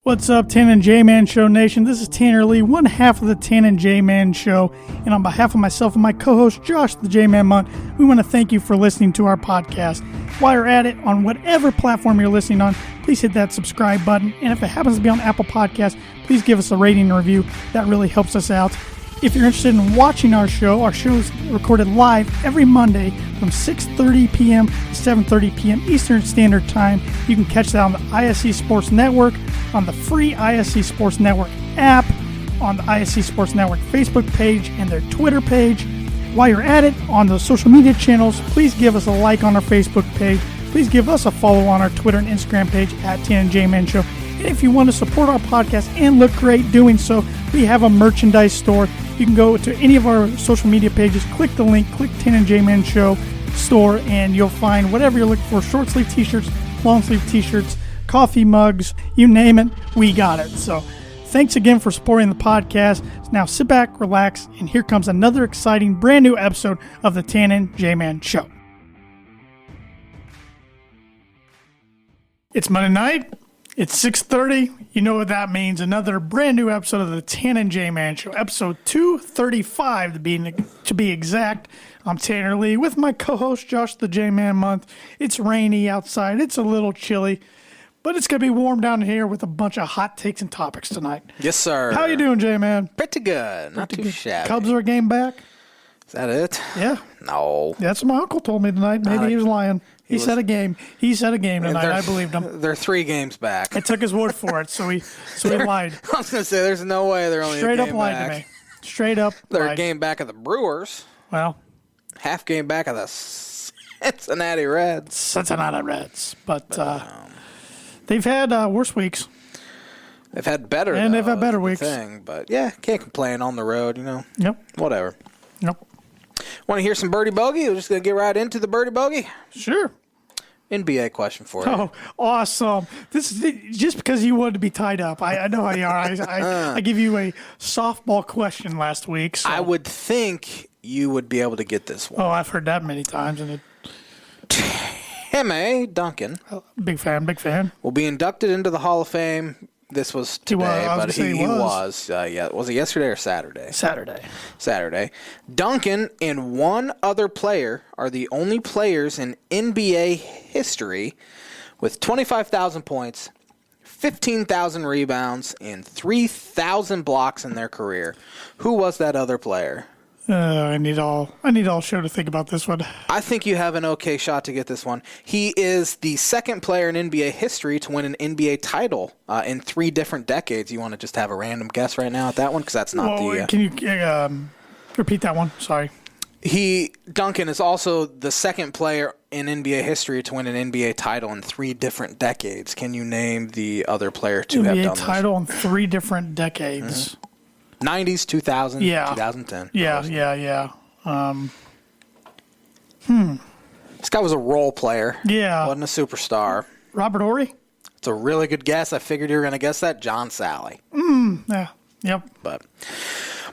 What's up, Tan and J-Man Show Nation? This is Tanner Lee, one half of the Tan and J-Man Show. And on behalf of myself and my co-host, Josh the J-Man Munt, we want to thank you for listening to our podcast. While you're at it, on whatever platform you're listening on, please hit that subscribe button. And if it happens to be on Apple Podcasts, please give us a rating and review. That really helps us out. If you're interested in watching our show is recorded live every Monday from 6:30 p.m. to 7:30 p.m. Eastern Standard Time. You can catch that on the ISC Sports Network, on the free ISC Sports Network app, on the ISC Sports Network Facebook page, and their Twitter page. While you're at it, on the social media channels, please give us a like on our Facebook page. Please give us a follow on our Twitter and Instagram page at Tan and J-Man Show. And if you want to support our podcast and look great doing so, we have a merchandise store. You can go to any of our social media pages, click the link, click Tan and J-Man Show store, and you'll find whatever you're looking for. Short sleeve t-shirts, long sleeve t-shirts, coffee mugs, you name it, we got it. So thanks again for supporting the podcast. Now sit back, relax, and here comes another exciting brand new episode of the Tan and J-Man Show. It's Monday night. It's 6:30. You know what that means. Another brand new episode of the Tan and J-Man Show, episode 235 to be exact. I'm Tanner Lee with my co-host Josh the J-Man Month. It's rainy outside. It's a little chilly, but it's going to be warm down here with a bunch of hot takes and topics tonight. Yes, sir. How you doing, J-Man? Pretty good. Not too shabby. Cubs are game back? Is that it? Yeah. No. That's what my uncle told me tonight. Maybe he was lying. He said a game. He said a game tonight. I believed him. They're 3 games back. I took his word for it, so he lied. I was going to say, there's no way they're only Straight a up game lied back. to me. Straight up They're lied. a game back of the Brewers. Well, half game back of the Cincinnati Reds. But they've had worse weeks. They've had better, and they've had better weeks. But yeah, can't complain on the road, Yep. Whatever. Yep. Want to hear some Birdie Bogey? We're just going to get right into the Birdie Bogey. Sure. NBA question for you. Oh, awesome. This is just because you wanted to be tied up. I know how you are. I give you a softball question last week. So. I would think you would be able to get this one. Oh, I've heard that many times. And M.A. Duncan. Big fan. Will be inducted into the Hall of Fame. This was today, but he was. Was it yesterday or Saturday? Saturday. Duncan and one other player are the only players in NBA history with 25,000 points, 15,000 rebounds, and 3,000 blocks in their career. Who was that other player? I need all show to think about this one. I think you have an okay shot to get this one. He is the second player in NBA history to win an NBA title in 3 different decades. You want to just have a random guess right now at that one? Because that's not Can you repeat that one? Sorry. Duncan is also the second player in NBA history to win an NBA title in 3 different decades. Can you name the other player to have done this? NBA title in 3 different decades. Mm-hmm. 90s, 2000, 2010. Yeah. This guy was a role player. Yeah. Wasn't a superstar. Robert Horry? It's a really good guess. I figured you were going to guess that. John Sally. Yeah. Yep. But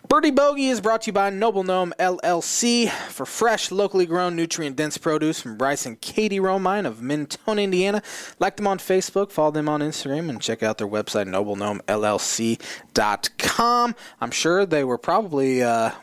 Birdie Bogey is brought to you by Noble Gnome LLC for fresh, locally grown, nutrient-dense produce from Bryce and Katie Romine of Mentone, Indiana. Like them on Facebook, follow them on Instagram, and check out their website, noblegnomellc.com. I'm sure they were probably, are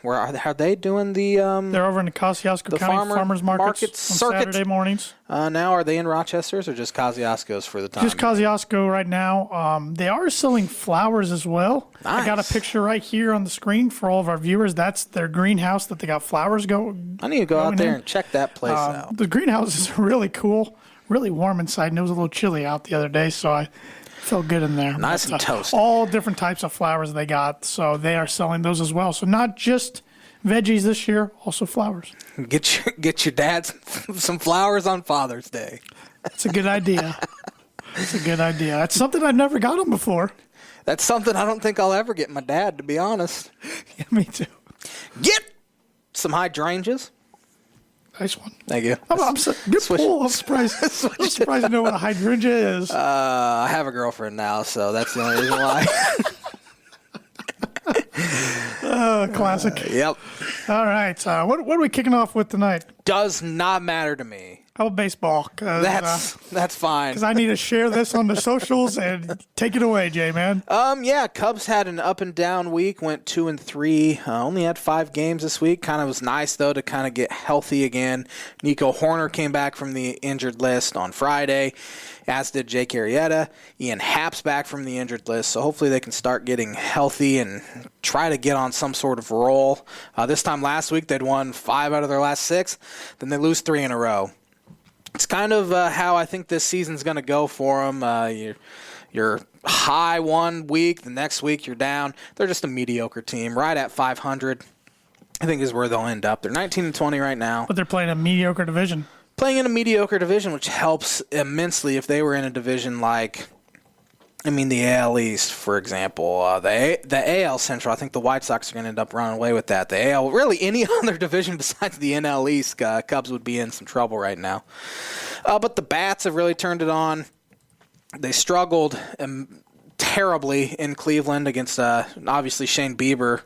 they doing the... They're over in the Kosciuszko County Farmers Markets on Saturday mornings. Now, are they in Rochester's or just Kosciuszko's for the time? Just Kosciuszko right now. They are selling flowers as well. Nice. I got a picture right here on the screen for all of our viewers. That's their greenhouse that they got flowers I need to go out there and check that place out. The greenhouse is really cool, really warm inside, and it was a little chilly out the other day, so I felt good in there. Nice and toasty. All different types of flowers they got, so they are selling those as well. So not just veggies this year, also flowers. Get your dad some flowers on Father's Day. That's a good idea. That's something I've never got them before. That's something I don't think I'll ever get my dad, to be honest. Yeah, me too. Get some hydrangeas. Nice one. Thank you. Good pull. I'm surprised you know what a hydrangea is. I have a girlfriend now, so that's the only reason why. Classic. Yep. All right. What are we kicking off with tonight? Does not matter to me. How about baseball? That's fine. Because I need to share this on the socials and take it away, J-Man. Yeah, Cubs had an up and down week, went 2-3, only had 5 games this week. Kind of was nice, though, to kind of get healthy again. Nico Horner came back from the injured list on Friday, as did Jake Arrieta. Ian Happ's back from the injured list, so hopefully they can start getting healthy and try to get on some sort of roll. This time last week, they'd won 5 out of their last 6. Then they lose 3 in a row. It's kind of how I think this season's going to go for them. You're high one week, the next week you're down. They're just a mediocre team, right at 500. I think is where they'll end up. They're 19-20 right now. But they're playing a mediocre division. Playing in a mediocre division, which helps immensely if they were in a division like, the AL East, for example. The AL Central, I think the White Sox are going to end up running away with that. The AL, really any other division besides the NL East, Cubs would be in some trouble right now. But the bats have really turned it on. They struggled terribly in Cleveland against, obviously, Shane Bieber,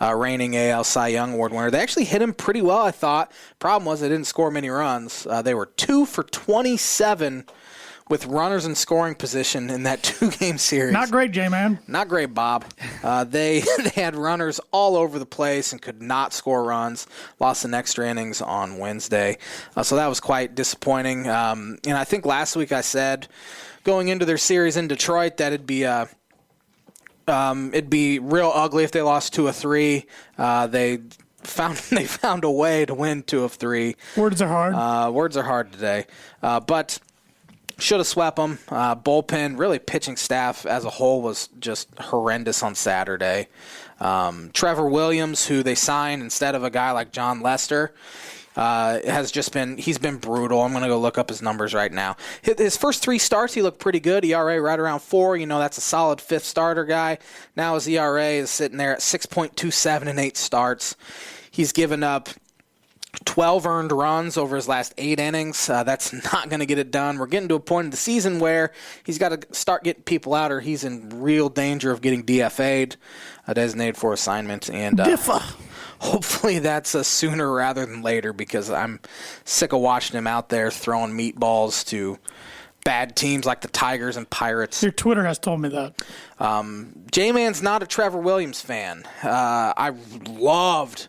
reigning AL Cy Young Award winner. They actually hit him pretty well, I thought. Problem was they didn't score many runs. They were 2 for 27 with runners in scoring position in that 2-game series. Not great, J-Man. Not great, Bob. They had runners all over the place and could not score runs. Lost in extra innings on Wednesday. So that was quite disappointing. And I think last week I said, going into their series in Detroit, that it'd be real ugly if they lost 2 of 3. They found a way to win 2 of 3. Words are hard. Words are hard today. But should have swept them. Bullpen, really pitching staff as a whole was just horrendous on Saturday. Trevor Williams, who they signed instead of a guy like John Lester, he's been brutal. I'm going to go look up his numbers right now. His first 3 starts, he looked pretty good. ERA right around 4. That's a solid 5th starter guy. Now his ERA is sitting there at 6.27 in 8 starts. He's given up 12 earned runs over his last 8 innings. That's not going to get it done. We're getting to a point in the season where he's got to start getting people out or he's in real danger of getting DFA'd, designated for assignment. And hopefully that's sooner rather than later because I'm sick of watching him out there throwing meatballs to bad teams like the Tigers and Pirates. Your Twitter has told me that. J-Man's not a Trevor Williams fan. I loved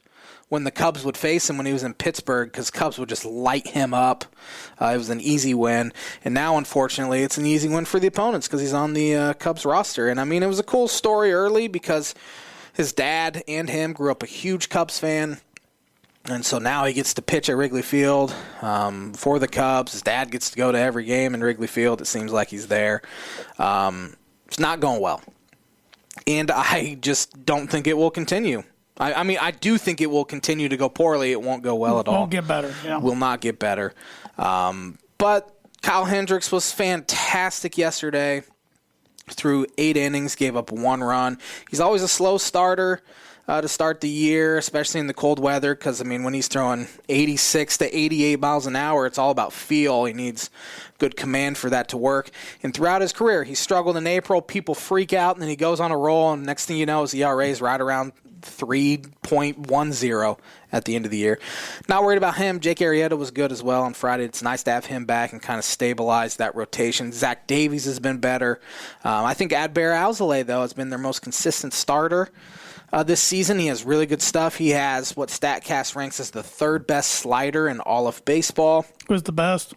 when the Cubs would face him when he was in Pittsburgh because Cubs would just light him up. It was an easy win. And now, unfortunately, it's an easy win for the opponents because he's on the Cubs roster. And, it was a cool story early because his dad and him grew up a huge Cubs fan. And so now he gets to pitch at Wrigley Field for the Cubs. His dad gets to go to every game in Wrigley Field. It seems like he's there. It's not going well. And I just don't think it will continue. I do think it will continue to go poorly. It won't go well at all. Won't get better. Yeah. Will not get better. But Kyle Hendricks was fantastic yesterday. Through 8 innings, gave up 1 run. He's always a slow starter to start the year, especially in the cold weather, because, when he's throwing 86 to 88 miles an hour, it's all about feel. He needs good command for that to work. And throughout his career, he struggled in April. People freak out, and then he goes on a roll, and next thing you know, his ERA is right around 3.10 at the end of the year. Not worried about him. Jake Arrieta was good as well on Friday. It's nice to have him back and kind of stabilize that rotation. Zach Davies has been better. I think Adbert Alzolay, though, has been their most consistent starter this season. He has really good stuff. He has what StatCast ranks as the 3rd best slider in all of baseball. Who's the best?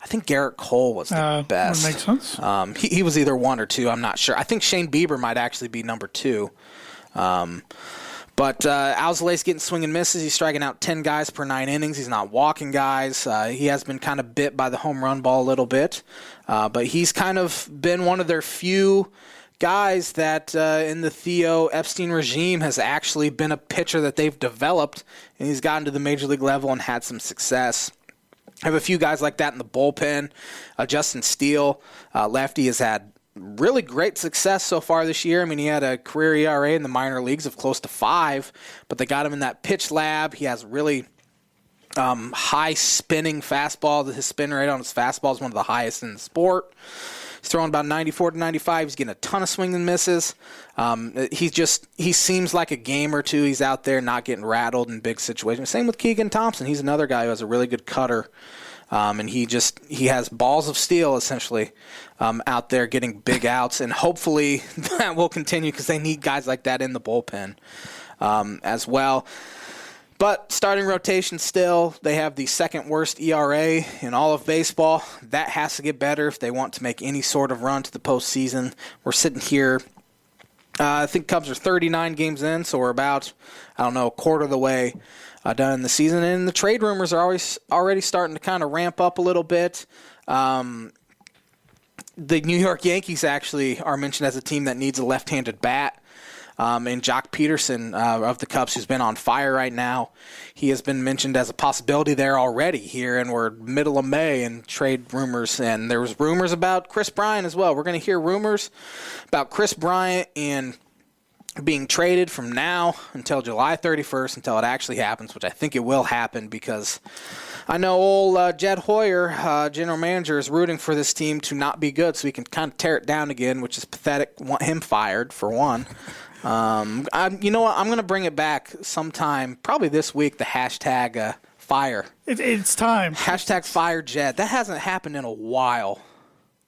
I think Garrett Cole was the best. That makes sense. He was either 1 or 2. I'm not sure. I think Shane Bieber might actually be number 2. But Alzolay's getting swing and misses. He's striking out 10 guys per 9 innings. He's not walking guys. He has been kind of bit by the home run ball a little bit. But he's kind of been one of their few guys that in the Theo Epstein regime has actually been a pitcher that they've developed, and he's gotten to the major league level and had some success. I have a few guys like that in the bullpen. Justin Steele, lefty, has had really great success so far this year. He had a career ERA in the minor leagues of close to 5, but they got him in that pitch lab. He has really high spinning fastball. His spin rate on his fastball is one of the highest in the sport. He's throwing about 94 to 95. He's getting a ton of swing and misses. He seems like a game or two. He's out there not getting rattled in big situations. Same with Keegan Thompson. He's another guy who has a really good cutter. And he has balls of steel, essentially, out there getting big outs. And hopefully that will continue because they need guys like that in the bullpen as well. But starting rotation still, they have the second worst ERA in all of baseball. That has to get better if they want to make any sort of run to the postseason. We're sitting here, I think Cubs are 39 games in, so we're about, a quarter of the way done in the season. And the trade rumors are already starting to kind of ramp up a little bit. The New York Yankees actually are mentioned as a team that needs a left-handed bat. And Jock Peterson of the Cubs, who's been on fire right now, he has been mentioned as a possibility there already here, and we're middle of May in trade rumors. And there was rumors about Chris Bryant as well. We're going to hear rumors about Chris Bryant and being traded from now until July 31st until it actually happens, which I think it will happen because I know old Jed Hoyer, general manager, is rooting for this team to not be good so he can kind of tear it down again, which is pathetic. Want him fired, for one. You know what? I'm going to bring it back sometime, probably this week, the hashtag fire. It's time. Hashtag fire Jed. That hasn't happened in a while.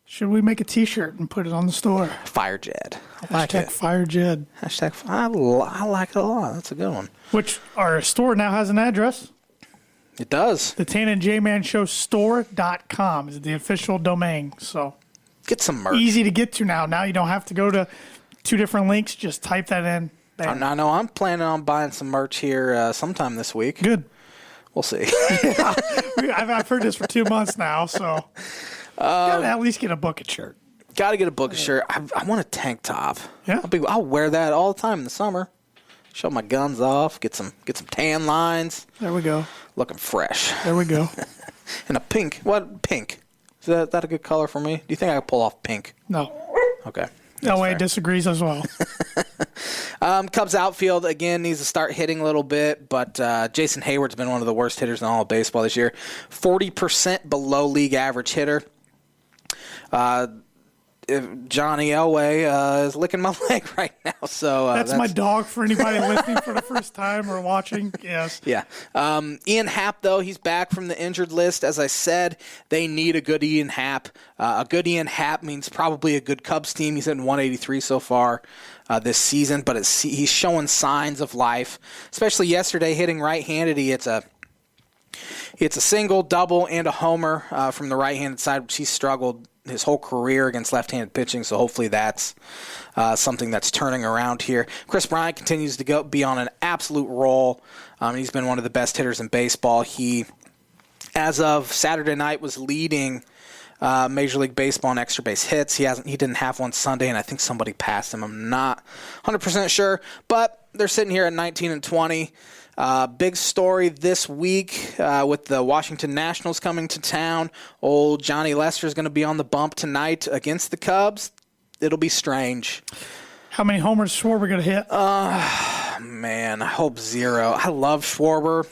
Should we make a T-shirt and put it on the store? Fire Jed. Hashtag fire Jed. Hashtag I like it a lot. That's a good one. Which our store now has an address. It does. The Tan and J-Man Show store.com is the official domain. So get some merch. Easy to get to now. Now you don't have to go to 2 different links. Just type that in. Bam. I know. I'm planning on buying some merch here sometime this week. Good. We'll see. Yeah. I've heard this for 2 months now, so gotta at least get a bucket shirt. Got to get a bucket shirt. I want a tank top. Yeah. I'll wear that all the time in the summer. Show my guns off. Get some tan lines. There we go. Looking fresh. There we go. And a pink. What pink? Is that a good color for me? Do you think I could pull off pink? No. Okay. No way disagrees as well. Cubs outfield, again, needs to start hitting a little bit, but Jason Hayward's been one of the worst hitters in all of baseball this year. 40% below league average hitter. Johnny Elway is licking my leg right now. So that's my dog for anybody listening for the first time or watching. Yes. Yeah. Ian Happ, though, he's back from the injured list. As I said, they need a good Ian Happ. A good Ian Happ means probably a good Cubs team. He's hitting 183 so far this season, but he's showing signs of life, especially yesterday hitting right-handed. It's a single, double, and a homer from the right-handed side, which he's struggled his whole career against left-handed pitching, so hopefully that's something that's turning around here. Chris Bryant continues to be on an absolute roll. He's been one of the best hitters in baseball. He, as of Saturday night, was leading Major League Baseball in extra base hits. He didn't have one Sunday, and I think somebody passed him. I'm not 100% sure, but they're sitting here at 19-20. Big story this week with the Washington Nationals coming to town. Old Johnny Lester is going to be on the bump tonight against the Cubs. It'll be strange. How many homers is Schwarber going to hit? Man, I hope 0. I love Schwarber,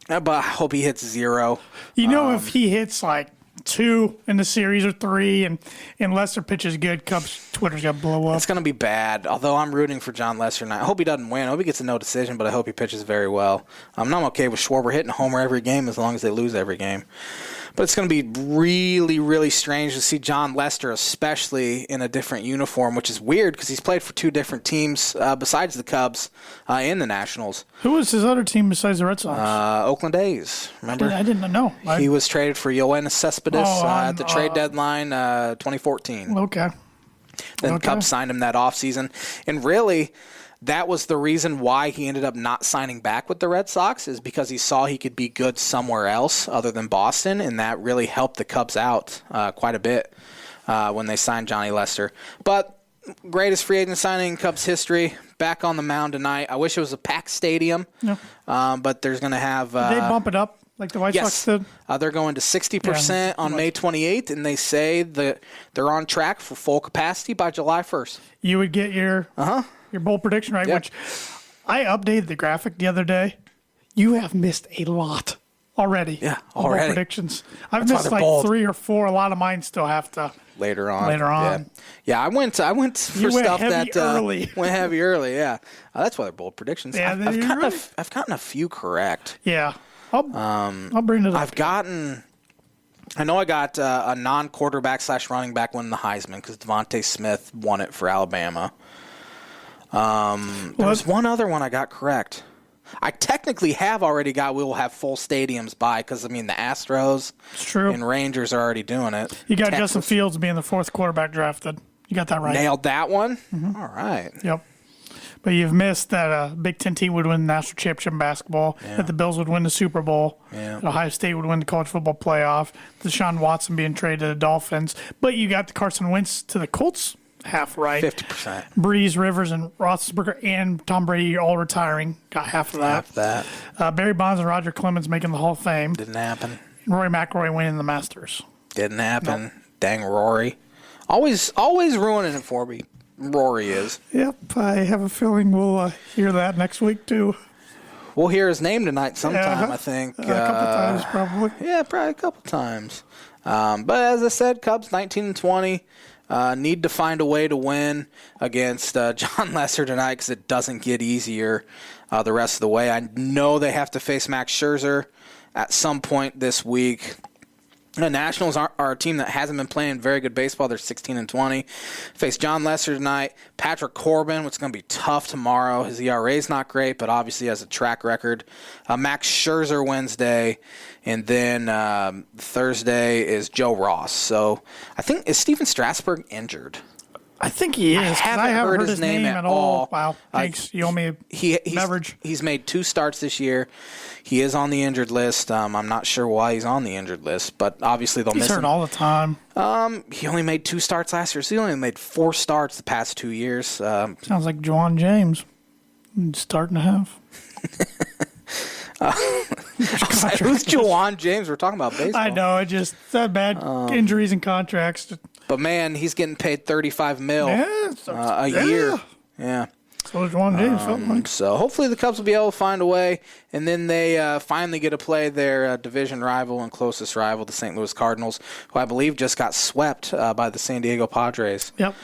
but I hope he hits 0. You know, if he hits like 2 in the series or 3 and Lester pitches good, Cubs Twitter's going to blow up. It's going to be bad, although I'm rooting for John Lester. And I hope he doesn't win. I hope he gets a no decision, but I hope he pitches very well. I'm okay with Schwarber hitting a homer every game as long as they lose every game. But it's going to be really, really strange to see John Lester, especially in a different uniform, which is weird because he's played for 2 different teams besides the Cubs in the Nationals. Who was his other team besides the Red Sox? Oakland A's. Remember? I didn't know. He was traded for Yoenis Cespedes at the trade deadline 2014. Okay. Then the Cubs signed him that offseason. And really, that was the reason why he ended up not signing back with the Red Sox, is because he saw he could be good somewhere else other than Boston, and that really helped the Cubs out quite a bit when they signed Johnny Lester. But greatest free agent signing in Cubs history, back on the mound tonight. I wish it was a packed stadium, but there's going to have... Did they bump it up like the White Sox did? They're going to 60% on May 28th, and they say that they're on track for full capacity by July 1st. You would get your bold prediction right, which I updated the graphic the other day. You have missed a lot already. Yeah, already. Bold predictions. I've missed like 3 or 4. A lot of mine still have to. Later on. Yeah, I went for stuff that went heavy early. Yeah, that's why they're bold predictions. Yeah, I've gotten a few correct. Yeah, I'll bring it up. I've gotten I know I got a non-quarterback / running back winning the Heisman because Devontae Smith won it for Alabama. There's one other one I got correct. I technically have already got we will have full stadiums by because, the Astros and Rangers are already doing it. You got Texas. Justin Fields being the 4th quarterback drafted. You got that right. Nailed that one? Mm-hmm. All right. Yep. But you've missed that Big Ten team would win the national championship in basketball, that the Bills would win the Super Bowl, that Ohio State would win the college football playoff, Deshaun Watson being traded to the Dolphins. But you got the Carson Wentz to the Colts half right. 50%. Breeze, Rivers, and Roethlisberger and Tom Brady all retiring. Got half of that. Barry Bonds and Roger Clemens making the Hall of Fame. Didn't happen. Rory McIlroy winning the Masters. Didn't happen. Nope. Dang Rory. Always ruining it for me. Rory is. Yep, I have a feeling we'll hear that next week, too. We'll hear his name tonight sometime, I think. A couple times, probably. Yeah, probably a couple times. But as I said, Cubs 19-20. Need to find a way to win against John Lesser tonight because it doesn't get easier the rest of the way. I know they have to face Max Scherzer at some point this week. The Nationals are a team that hasn't been playing very good baseball. They're 16-20. Face John Lesser tonight. Patrick Corbin, which is going to be tough tomorrow. His ERA is not great, but obviously has a track record. Max Scherzer Wednesday. And then Thursday is Joe Ross. So I think, is Steven Strasburg injured? I think he is. I haven't heard his name at all. Wow. Thanks. You owe me a beverage. He's made 2 starts this year. He is on the injured list. I'm not sure why he's on the injured list, but obviously they'll miss him. He's hurt all the time. He only made 2 starts last year, so he only made 4 starts the past 2 years. Sounds like Juwan James. Starting to have. Who's Juwan James? We're talking about baseball. I know. It just bad injuries and contracts. But, man, he's getting paid $35 million a year. Yeah. So does Juwan James, felt like. So hopefully the Cubs will be able to find a way, and then they finally get to play their division rival and closest rival, the St. Louis Cardinals, who I believe just got swept by the San Diego Padres. Yep.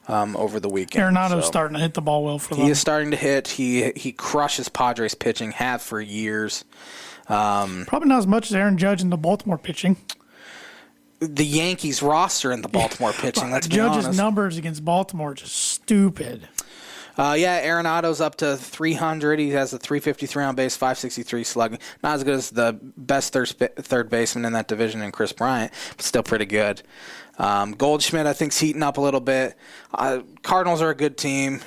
Over the weekend. Arenado's starting to hit the ball well for them. He is starting to hit. He crushes Padres pitching, have for years. Probably not as much as Aaron Judge in the Baltimore pitching. The Yankees roster in the Baltimore pitching, let's be honest. Judge's numbers against Baltimore are just stupid. Arenado's up to 300. He has a 353 on base, 563 slugging. Not as good as the best third baseman in that division in Chris Bryant, but still pretty good. Goldschmidt, I think, is heating up a little bit. Cardinals are a good team.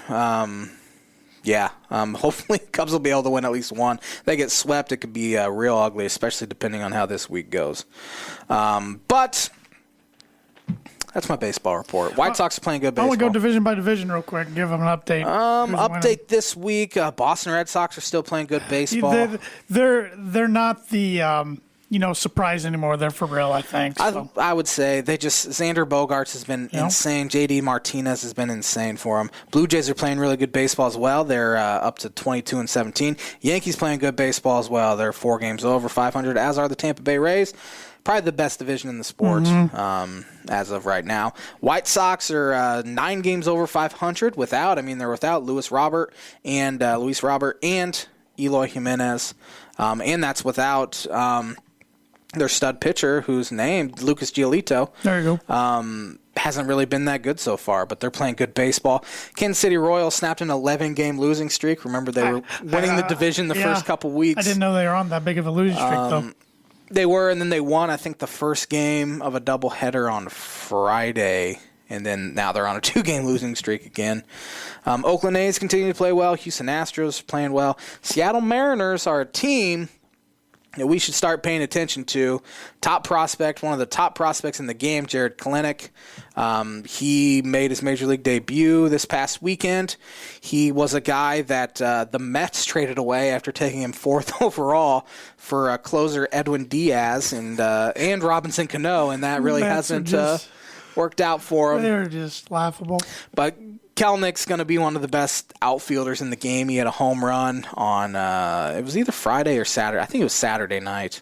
Hopefully Cubs will be able to win at least one. If they get swept, it could be real ugly, especially depending on how this week goes. But that's my baseball report. White Sox are playing good baseball. I want to go division by division real quick and give them an update. Update this week. Boston Red Sox are still playing good baseball. They're not the surprise anymore. They're for real, I think. So. I would say Xander Bogaerts has been insane. JD Martinez has been insane for them. Blue Jays are playing really good baseball as well. They're up to 22-17. Yankees playing good baseball as well. They're 4 games over 500, as are the Tampa Bay Rays. Probably the best division in the sport as of right now. White Sox are 9 games over 500 they're without Luis Robert and Eloy Jimenez. And that's without their stud pitcher, who's named Lucas Giolito. There you go. Hasn't really been that good so far, but they're playing good baseball. Kansas City Royals snapped an 11-game losing streak. Remember, they were winning the division the first couple weeks. I didn't know they were on that big of a losing streak, though. They were, and then they won, I think, the first game of a doubleheader on Friday, and then now they're on a 2-game losing streak again. Oakland A's continue to play well. Houston Astros playing well. Seattle Mariners are a team that we should start paying attention to. Top prospect, one of the top prospects in the game, Jared Kelenic. He made his Major League debut this past weekend. He was a guy that the Mets traded away after taking him 4th overall for closer Edwin Diaz and Robinson Cano, and that really hasn't worked out for him. They're just laughable. But Kelenic's going to be one of the best outfielders in the game. He had a home run on, it was either Friday or Saturday. I think it was Saturday night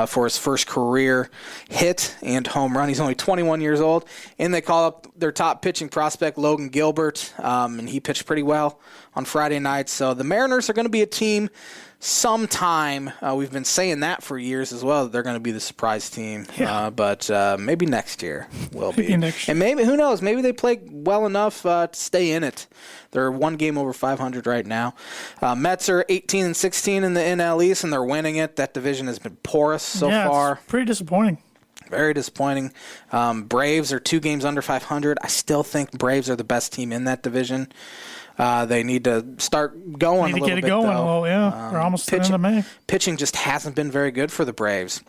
for his first career hit and home run. He's only 21 years old. And they call up their top pitching prospect, Logan Gilbert, and he pitched pretty well on Friday night. So the Mariners are going to be a team sometime. We've been saying that for years as well, that they're going to be the surprise team. Yeah. But maybe next year will be. And maybe, who knows, maybe they play well enough to stay in it. They're one game over 500 right now. Mets are 18-16 in the NL East, and they're winning it. That division has been porous so far. It's pretty disappointing. Very disappointing. Braves are 2 games under 500. I still think Braves are the best team in that division. They need to start going a little bit, get it going. though. Well, yeah, they're almost to the end of May. Pitching just hasn't been very good for the Braves.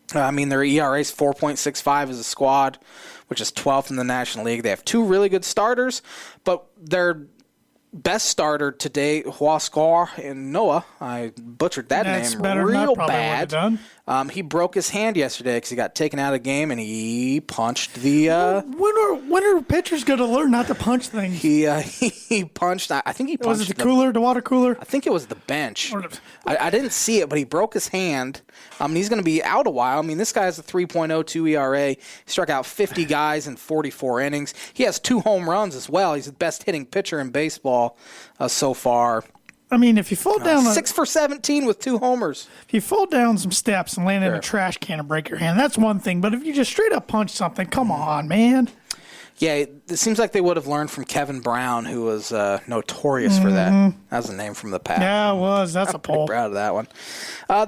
Their ERA is 4.65 as a squad, which is 12th in the National League. They have 2 really good starters, but their best starter today, Huascar and Noah. I butchered that name real bad. He broke his hand yesterday because he got taken out of the game and he punched the. When are pitchers going to learn not to punch things? He punched. I think he punched. Was it the water cooler? I think it was the bench. I didn't see it, but he broke his hand. He's going to be out a while. This guy has a 3.02 ERA. He struck out 50 guys in 44 innings. He has 2 home runs as well. He's the best hitting pitcher in baseball so far. If you fall down 6 for 17 with 2 homers. If you fall down some steps and land in a trash can and break your hand, that's one thing. But if you just straight up punch something, come on, man. Yeah, it seems like they would have learned from Kevin Brown, who was notorious for that. That was a name from the past. Yeah, it was. That's a poll. I'm proud of that one.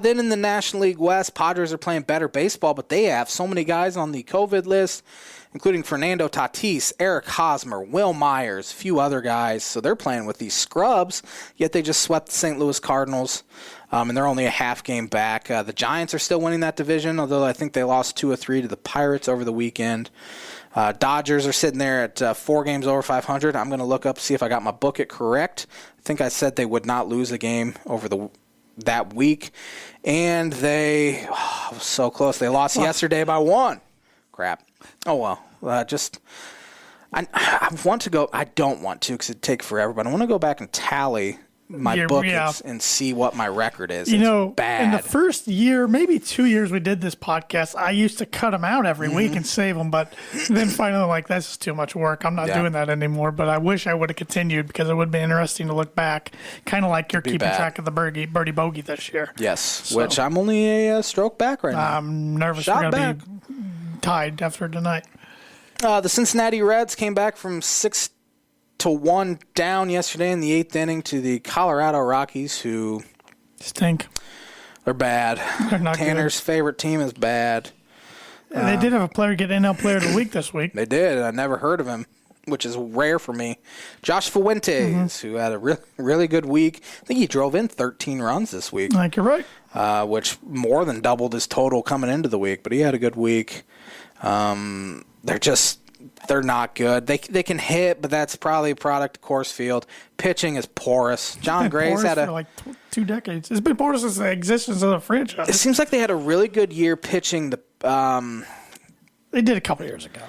Then in the National League West, Padres are playing better baseball, but they have so many guys on the COVID list, including Fernando Tatis, Eric Hosmer, Will Myers, a few other guys. So they're playing with these scrubs, yet they just swept the St. Louis Cardinals, and they're only a half game back. The Giants are still winning that division, although I think they lost 2 or 3 to the Pirates over the weekend. Dodgers are sitting there at 4 games over 500. I'm going to look up, see if I got my book it correct. I think I said they would not lose a game over that week. And they, so close. They lost yesterday by 1. Crap. Oh, well. I want to go. I don't want to because it'd take forever, but I want to go back and tally my book and see what my record is. It's bad. In the first year, maybe 2 years we did this podcast, I used to cut them out every week and save them, but then finally, this is too much work. I'm not doing that anymore, but I wish I would have continued because it would be interesting to look back, kind of like you're keeping track of the Birdie Bogey this year. Yes, which I'm only a stroke back right now. I'm nervous we're going to be tied after tonight. The Cincinnati Reds came back from 6-1 down yesterday in the 8th inning to the Colorado Rockies, who stink. They're bad. They're not Tanner's good. favorite team is bad. They did have a player get NL Player of the Week this week. They did. I never heard of him, which is rare for me. Josh Fuentes, who had a really good week. I think he drove in 13 runs this week. I think you're right. Which more than doubled his total coming into the week, but he had a good week. They're not good. They can hit, but that's probably a product of course field. Pitching is porous. John Gray's had for 2 decades. It's been porous since the existence of the franchise. It seems like they had a really good year pitching. They did a couple years ago.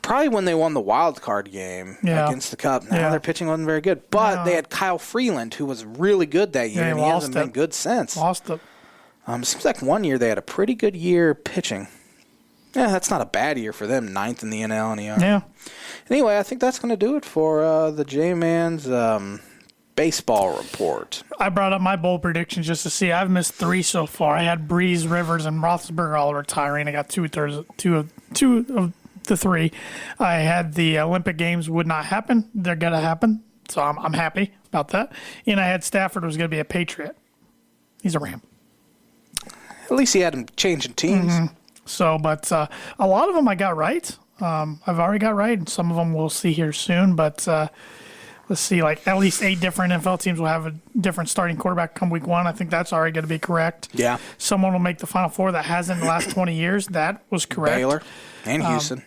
Probably when they won the wild card game against the Cubs. Now their pitching wasn't very good, but they had Kyle Freeland, who was really good that year, and he hasn't been good since. Lost it. It seems like one year they had a pretty good year pitching. Yeah, that's not a bad year for them. 9th in the NL and ER. Yeah. Anyway, I think that's going to do it for the J-Man's baseball report. I brought up my bold predictions just to see. I've missed 3 so far. I had Breeze, Rivers, and Roethlisberger all retiring. I got two of the 3. I had the Olympic Games would not happen. They're going to happen, so I'm happy about that. And I had Stafford was going to be a Patriot. He's a Ram. At least he had him changing teams. Mm-hmm. So, but a lot of them I got right. I've already got right, and some of them we'll see here soon. But let's see, at least 8 different NFL teams will have a different starting quarterback come week 1. I think that's already going to be correct. Yeah. Someone will make the Final Four that hasn't in the last 20 years. That was correct. Baylor and Houston.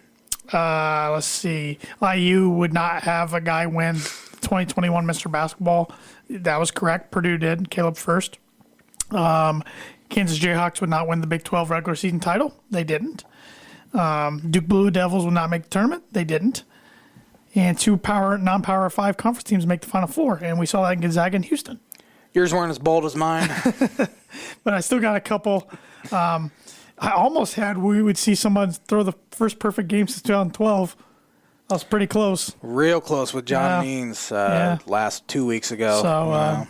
Let's see. IU would not have a guy win 2021 Mr. Basketball. That was correct. Purdue did. Caleb first. Kansas Jayhawks would not win the Big 12 regular season title. They didn't. Duke Blue Devils would not make the tournament. They didn't. And 2 non-power 5 conference teams make the Final Four. And we saw that in Gonzaga and Houston. Yours weren't as bold as mine. But I still got a couple. I almost had we would see someone throw the first perfect game since 2012. I was pretty close. Real close with John Means last 2 weeks ago. So,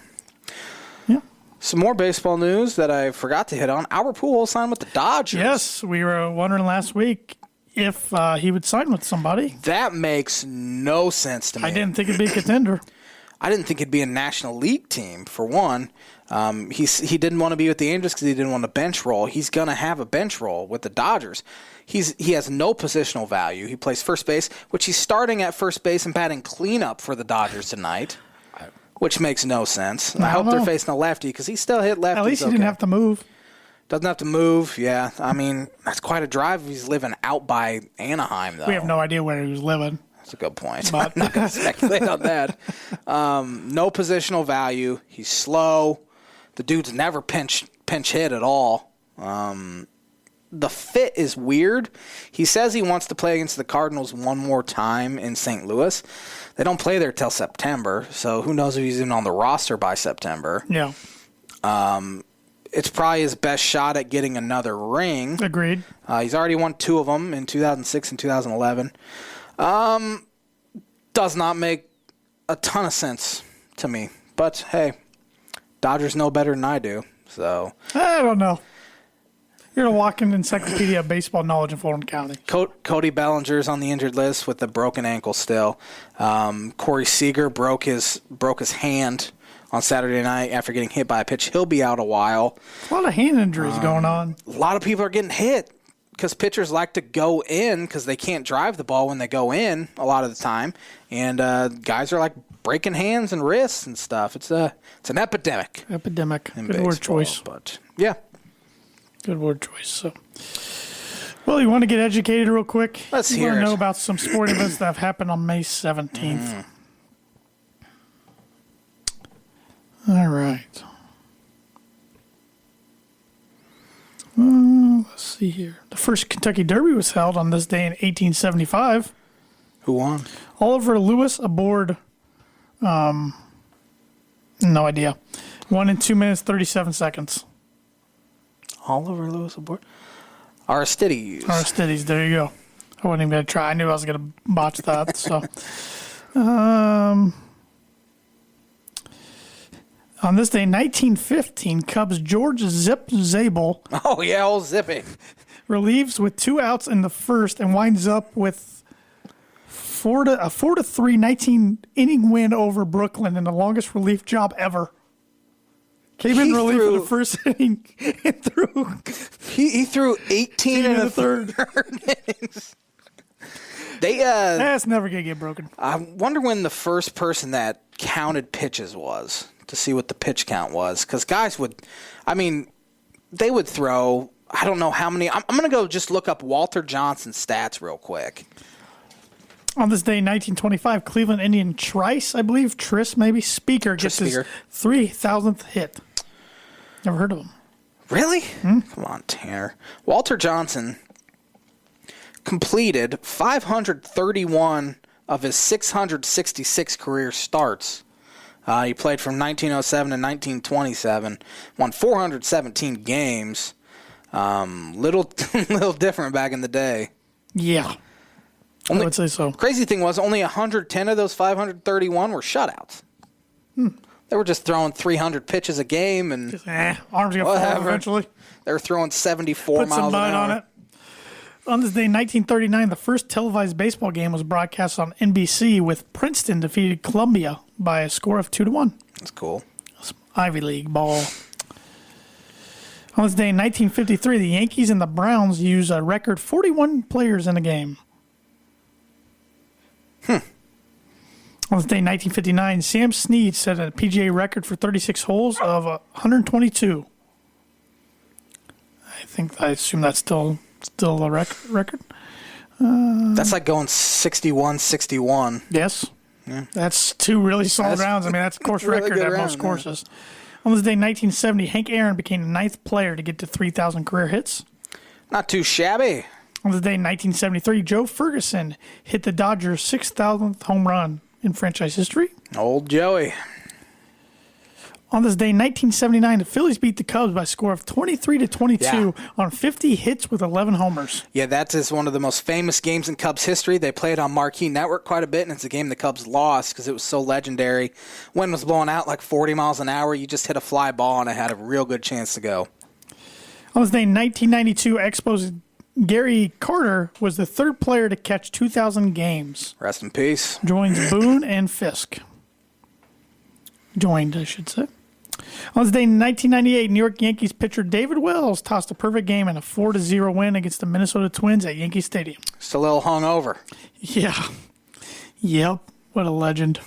Some more baseball news that I forgot to hit on. Albert Pujols signed with the Dodgers. Yes, we were wondering last week if he would sign with somebody. That makes no sense to me. I didn't think it'd be a contender. I didn't think it'd be a National League team, for one. He didn't want to be with the Angels because he didn't want a bench role. He's going to have a bench role with the Dodgers. He has no positional value. He plays first base, which he's starting at first base and batting cleanup for the Dodgers tonight, which makes no sense. I hope they're facing a lefty because he still hit lefties. At least he didn't have to move. Doesn't have to move, yeah. I mean, that's quite a drive if he's living out by Anaheim, though. We have no idea where he was living. That's a good point. I'm not going to speculate on that. No positional value. He's slow. The dude's never pinch hit at all. The fit is weird. He says he wants to play against the Cardinals one more time in St. Louis. They don't play there till September, so who knows if he's even on the roster by September. Yeah. It's probably his best shot at getting another ring. Agreed. He's already won 2 of them in 2006 and 2011. Does not make a ton of sense to me. But, hey, Dodgers know better than I do. So I don't know. You're a walking encyclopedia of baseball knowledge in Fulton County. Cody Bellinger's on the injured list with a broken ankle still. Corey Seager broke his hand on Saturday night after getting hit by a pitch. He'll be out a while. A lot of hand injuries going on. A lot of people are getting hit because pitchers like to go in because they can't drive the ball when they go in a lot of the time. And guys are like breaking hands and wrists and stuff. It's an epidemic. Epidemic. Good baseball, word choice. But, yeah. Good word choice. So, well, you want to get educated real quick? Let's hear it. You want to know about some sporting events that have happened on May 17th. All right. Let's see here. The first Kentucky Derby was held on this day in 1875. Who won? Oliver Lewis aboard, no idea. Won in 2 minutes, 37 seconds. Oliver Lewis aboard? Aristides. Aristides, there you go. I wasn't even going to try. I knew I was going to botch that. So, on this day, 1915, Cubs' George Zip Zabel. Oh, yeah, old Zippy. Relieves with 2 outs in the first and winds up with a 4-3 19-inning win over Brooklyn in the longest relief job ever. Came in relief for the first inning and threw. He threw 18 in the third innings. That's never gonna get broken. I wonder when the first person that counted pitches was to see what the pitch count was, because guys they would throw. I don't know how many. I'm gonna go just look up Walter Johnson's stats real quick. On this day, 1925, Cleveland Indian Trice, I believe, Speaker gets his 3,000th hit. Never heard of him. Really? Come on, Tanner. Walter Johnson completed 531 of his 666 career starts. He played from 1907 to 1927, won 417 games. Little different back in the day. Yeah. I would say so. Crazy thing was only 110 of those 531 were shutouts. They were just throwing 300 pitches a game and arms get fall eventually. They were throwing 74 miles an hour. On it. On this day, 1939, the first televised baseball game was broadcast on NBC with Princeton defeated Columbia by a score of 2-1. That's cool. Ivy League ball. On this day, in 1953, the Yankees and the Browns used a record 41 players in a game. On this day, 1959, Sam Snead set a PGA record for 36 holes of 122. I assume that's still a record. That's like going 61-61. Yes. Yeah. That's 2 really solid rounds. I mean, that's a course really record at most courses. On this day, 1970, Hank Aaron became the 9th player to get to 3,000 career hits. Not too shabby. On this day, 1973, Joe Ferguson hit the Dodgers' 6,000th home run in franchise history. Old Joey. On this day in 1979, the Phillies beat the Cubs by a score of 23-22 on 50 hits with 11 homers. Yeah, that is one of the most famous games in Cubs history. They played on Marquee Network quite a bit, and it's a game the Cubs lost because it was so legendary. Wind was blowing out like 40 miles an hour. You just hit a fly ball, and it had a real good chance to go. On this day in 1992, Expos Gary Carter was the third player to catch 2,000 games. Rest in peace. Joins Boone and Fisk. Joined, I should say. On this day in 1998, New York Yankees pitcher David Wells tossed a perfect game in a 4-0 win against the Minnesota Twins at Yankee Stadium. Just a little hungover. Yeah. Yep. What a legend.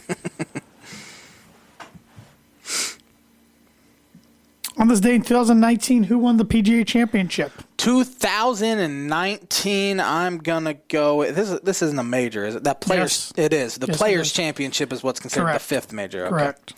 On this day in 2019, who won the PGA Championship? 2019, I'm going to go. This isn't a major, is it? That players, yes. It is. The Players' Championship is what's considered the fifth major. Okay. Correct.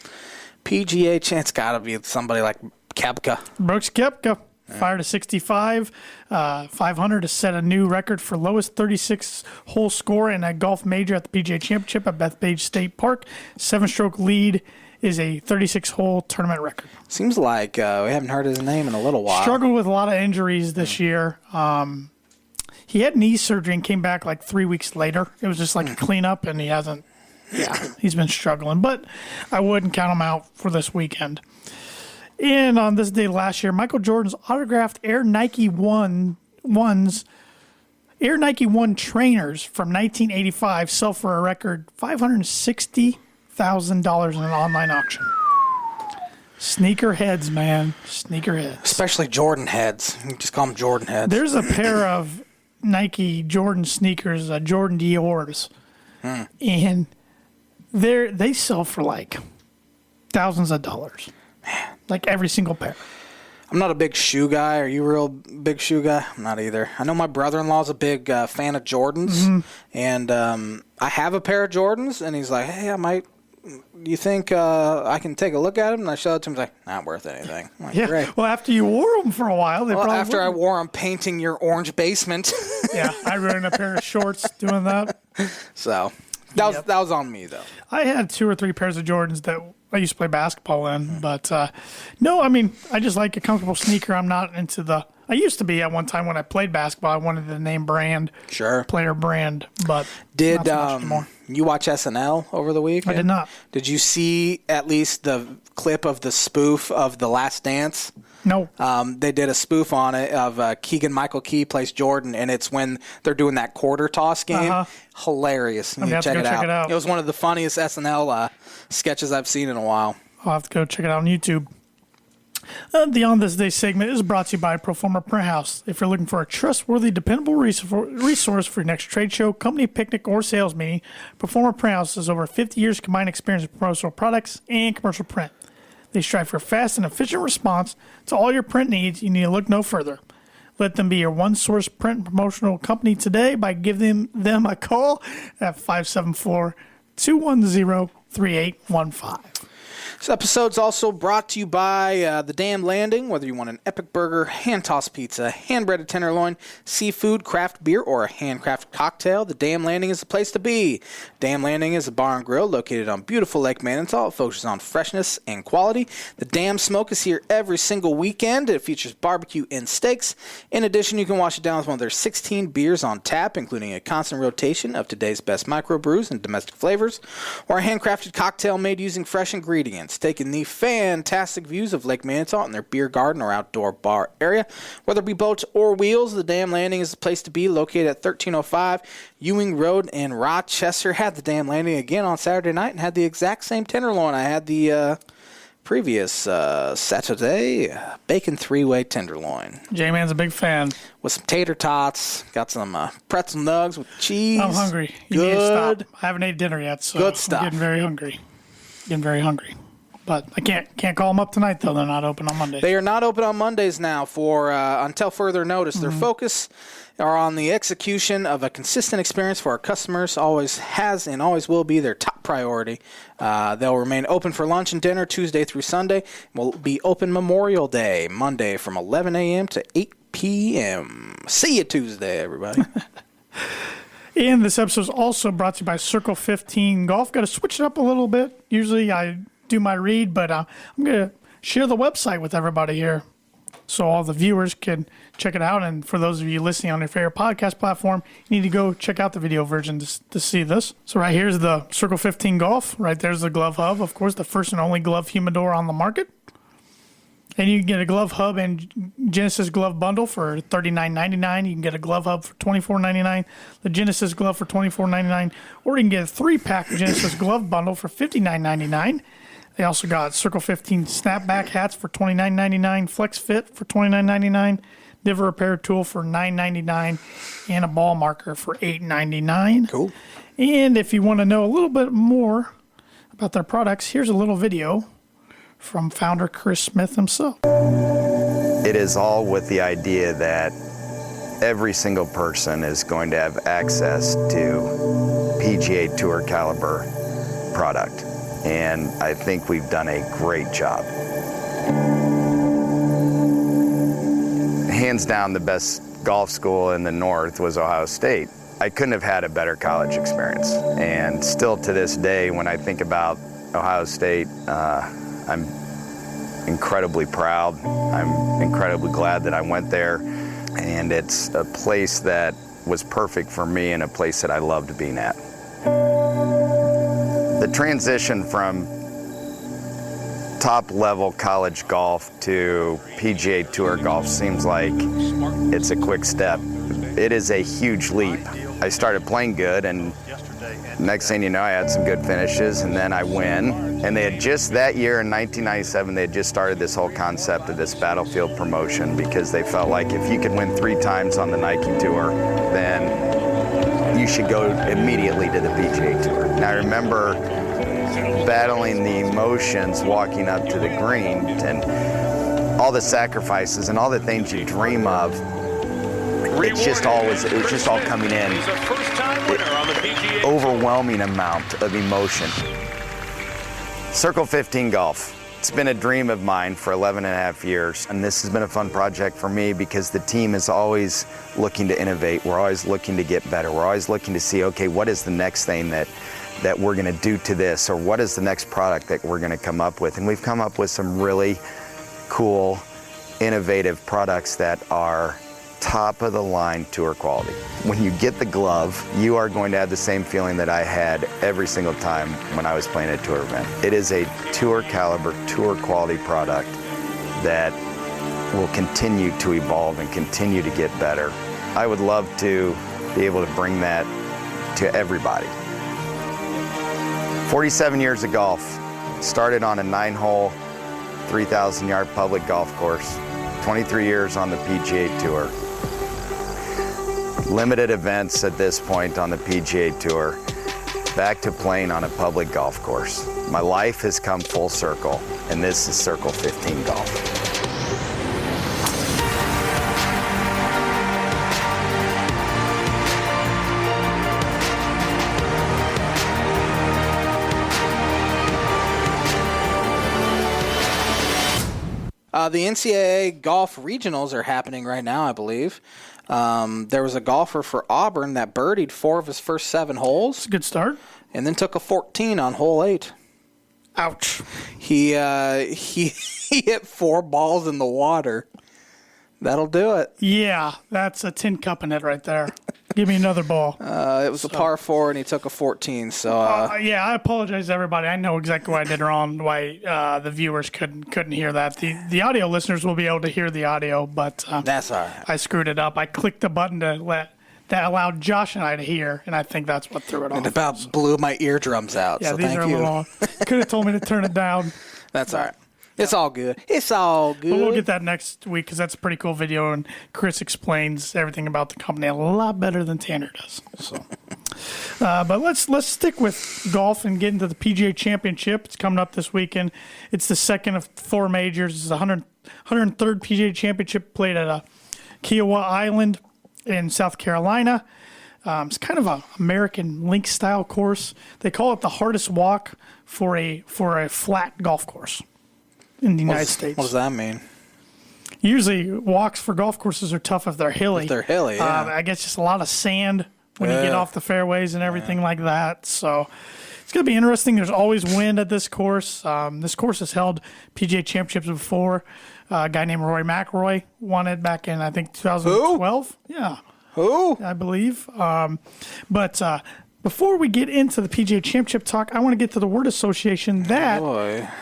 PGA chance got to be somebody like Koepka. Brooks Koepka fired a 65, 500 to set a new record for lowest 36-hole score in a golf major at the PGA Championship at Bethpage State Park. 7-stroke lead is a 36-hole tournament record. Seems like we haven't heard his name in a little while. Struggled with a lot of injuries this year. He had knee surgery and came back like 3 weeks later. It was just like a cleanup, and he hasn't. Yeah, he's been struggling, but I wouldn't count him out for this weekend. And on this day last year, Michael Jordan's autographed Air Nike One trainers from 1985 sell for a record $560,000 in an online auction. Sneaker heads, man. Sneaker heads. Especially Jordan heads. You just call them Jordan heads. There's a pair of Nike Jordan sneakers, Jordan Dior's, and they sell for like thousands of dollars. Man. Like every single pair. I'm not a big shoe guy. Are you a real big shoe guy? I'm not either. I know my brother-in-law's a big fan of Jordans, and I have a pair of Jordans, and he's like, hey, you think I can take a look at them? And I showed it to him. He's like, not worth anything. I'm like, great. Well, after you wore them for a while, after I wore them painting your orange basement. Yeah, I ran a pair of shorts doing that. So that was on me, though. I had 2 or 3 pairs of Jordans that I used to play basketball in, but no, I mean, I just like a comfortable sneaker. I'm not into I used to be at one time when I played basketball. I wanted the name brand, player brand, but did not so much you watch SNL over the week? I did not. Did you see at least the clip of the spoof of The Last Dance? No. They did a spoof on it of Keegan-Michael Key plays Jordan, and it's when they're doing that quarter toss game. Hilarious. You need to check it out. It was one of the funniest SNL sketches I've seen in a while. I'll have to go check it out on YouTube. The On This Day segment is brought to you by Proforma Print House. If you're looking for a trustworthy, dependable resource for your next trade show, company picnic, or sales meeting, Proforma Print House has over 50 years combined experience in promotional products and commercial print. They strive for fast and efficient response to all your print needs. You need to look no further. Let them be your one-source print and promotional company today by giving them a call at 574-210-3815. This episode's also brought to you by The Dam Landing. Whether you want an epic burger, hand-tossed pizza, hand-breaded tenderloin, seafood, craft beer, or a handcrafted cocktail, The Dam Landing is the place to be. Dam Landing is a bar and grill located on beautiful Lake Manitou. It focuses on freshness and quality. The Dam Smoke is here every single weekend. It features barbecue and steaks. In addition, you can wash it down with one of their 16 beers on tap, including a constant rotation of today's best microbrews and domestic flavors, or a handcrafted cocktail made using fresh ingredients. Taking the fantastic views of Lake Manitou in their beer garden or outdoor bar area. Whether it be boats or wheels, the Dam Landing is the place to be, located at 1305 Ewing Road in Rochester. Had the Dam Landing again on Saturday night and had the exact same tenderloin I had the previous Saturday, bacon 3-way tenderloin. J-Man's a big fan. With some tater tots, got some pretzel nugs with cheese. I'm hungry. You need to stop. I haven't ate dinner yet, so good stuff. I'm getting very hungry. But I can't call them up tonight, though. They're not open on Mondays. They are not open on Mondays now for until further notice. Their focus are on the execution of a consistent experience for our customers. Always has and always will be their top priority. They'll remain open for lunch and dinner Tuesday through Sunday. Will be open Memorial Day, Monday from 11 a.m. to 8 p.m. See you Tuesday, everybody. And this episode is also brought to you by Circle 15 Golf. Got to switch it up a little bit. Usually I do my read, but I'm going to share the website with everybody here so all the viewers can check it out. And for those of you listening on your favorite podcast platform, you need to go check out the video version to see this. So right here's the Circle 15 Golf. Right there's the glove hub, of course, the first and only glove humidor on the market. And you can get a glove hub and Genesis glove bundle for $39.99. You can get a glove hub for $24.99. The Genesis glove for $24.99. Or you can get a 3-pack Genesis glove bundle for $59.99. They also got Circle 15 snapback hats for $29.99. Flex Fit for $29.99. Diver repair tool for $9.99. And a ball marker for $8.99. Cool. And if you want to know a little bit more about their products, here's a little video from founder Chris Smith himself. It is all with the idea that every single person is going to have access to PGA Tour caliber product. And I think we've done a great job. Hands down, the best golf school in the North was Ohio State. I couldn't have had a better college experience. And still to this day, when I think about Ohio State, I'm incredibly proud. I'm incredibly glad that I went there. And it's a place that was perfect for me and a place that I loved being at. The transition from top-level college golf to PGA Tour golf seems like it's a quick step. It is a huge leap. I started playing good, and next thing you know, I had some good finishes, and then I win. And they had just that year in 1997, they had just started this whole concept of this battlefield promotion because they felt like if you could win 3 times on the Nike Tour, then you should go immediately to the PGA Tour. And I remember battling the emotions walking up to the green and all the sacrifices and all the things you dream of. It was just all coming in. Overwhelming amount of emotion. Circle 15 Golf. It's been a dream of mine for 11 and a half years, and this has been a fun project for me because the team is always looking to innovate. We're always looking to get better. We're always looking to see, okay, what is the next thing that we're going to do to this, or what is the next product that we're going to come up with? And we've come up with some really cool, innovative products that are top of the line tour quality. When you get the glove, you are going to have the same feeling that I had every single time when I was playing a tour event. It is a tour caliber, tour quality product that will continue to evolve and continue to get better. I would love to be able to bring that to everybody. 47 years of golf. Started on a 9-hole, 3,000-yard public golf course. 23 years on the PGA Tour. Limited events at this point on the PGA Tour. Back to playing on a public golf course. My life has come full circle, and this is Circle 15 Golf. The NCAA golf regionals are happening right now, I believe. There was a golfer for Auburn that birdied 4 of his first 7 holes. It's a good start. And then took a 14 on hole 8. Ouch. He hit 4 balls in the water. That'll do it. Yeah, that's a tin cup in it right there. Give me another ball. It was a par 4, and he took a 14. So yeah, I apologize to everybody. I know exactly what I did wrong, why the viewers couldn't hear that. The audio listeners will be able to hear the audio, but that's all right. I screwed it up. I clicked the button that allowed Josh and I to hear, and I think that's what threw it off. It about blew my eardrums out. Yeah, so these thank are you. a little off. Could have told me to turn it down. That's all right. It's all good. It's all good. But we'll get that next week because that's a pretty cool video, and Chris explains everything about the company a lot better than Tanner does. So, but let's stick with golf and get into the PGA Championship. It's coming up this weekend. It's the second of 4 majors. It's the 103rd PGA Championship played at Kiowa Island in South Carolina. It's kind of an American link style course. They call it the hardest walk for a flat golf course in the United States. What does that mean? Usually walks for golf courses are tough if they're hilly. If they're hilly, yeah. I guess just a lot of sand when you get off the fairways and everything like that. So It's going to be interesting. There's always wind at this course. This course has held PGA Championships before. A guy named Rory McIlroy won it back in, I think, 2012. Who? Yeah. Who? I believe. But before we get into the PGA Championship talk, I want to get to the word association that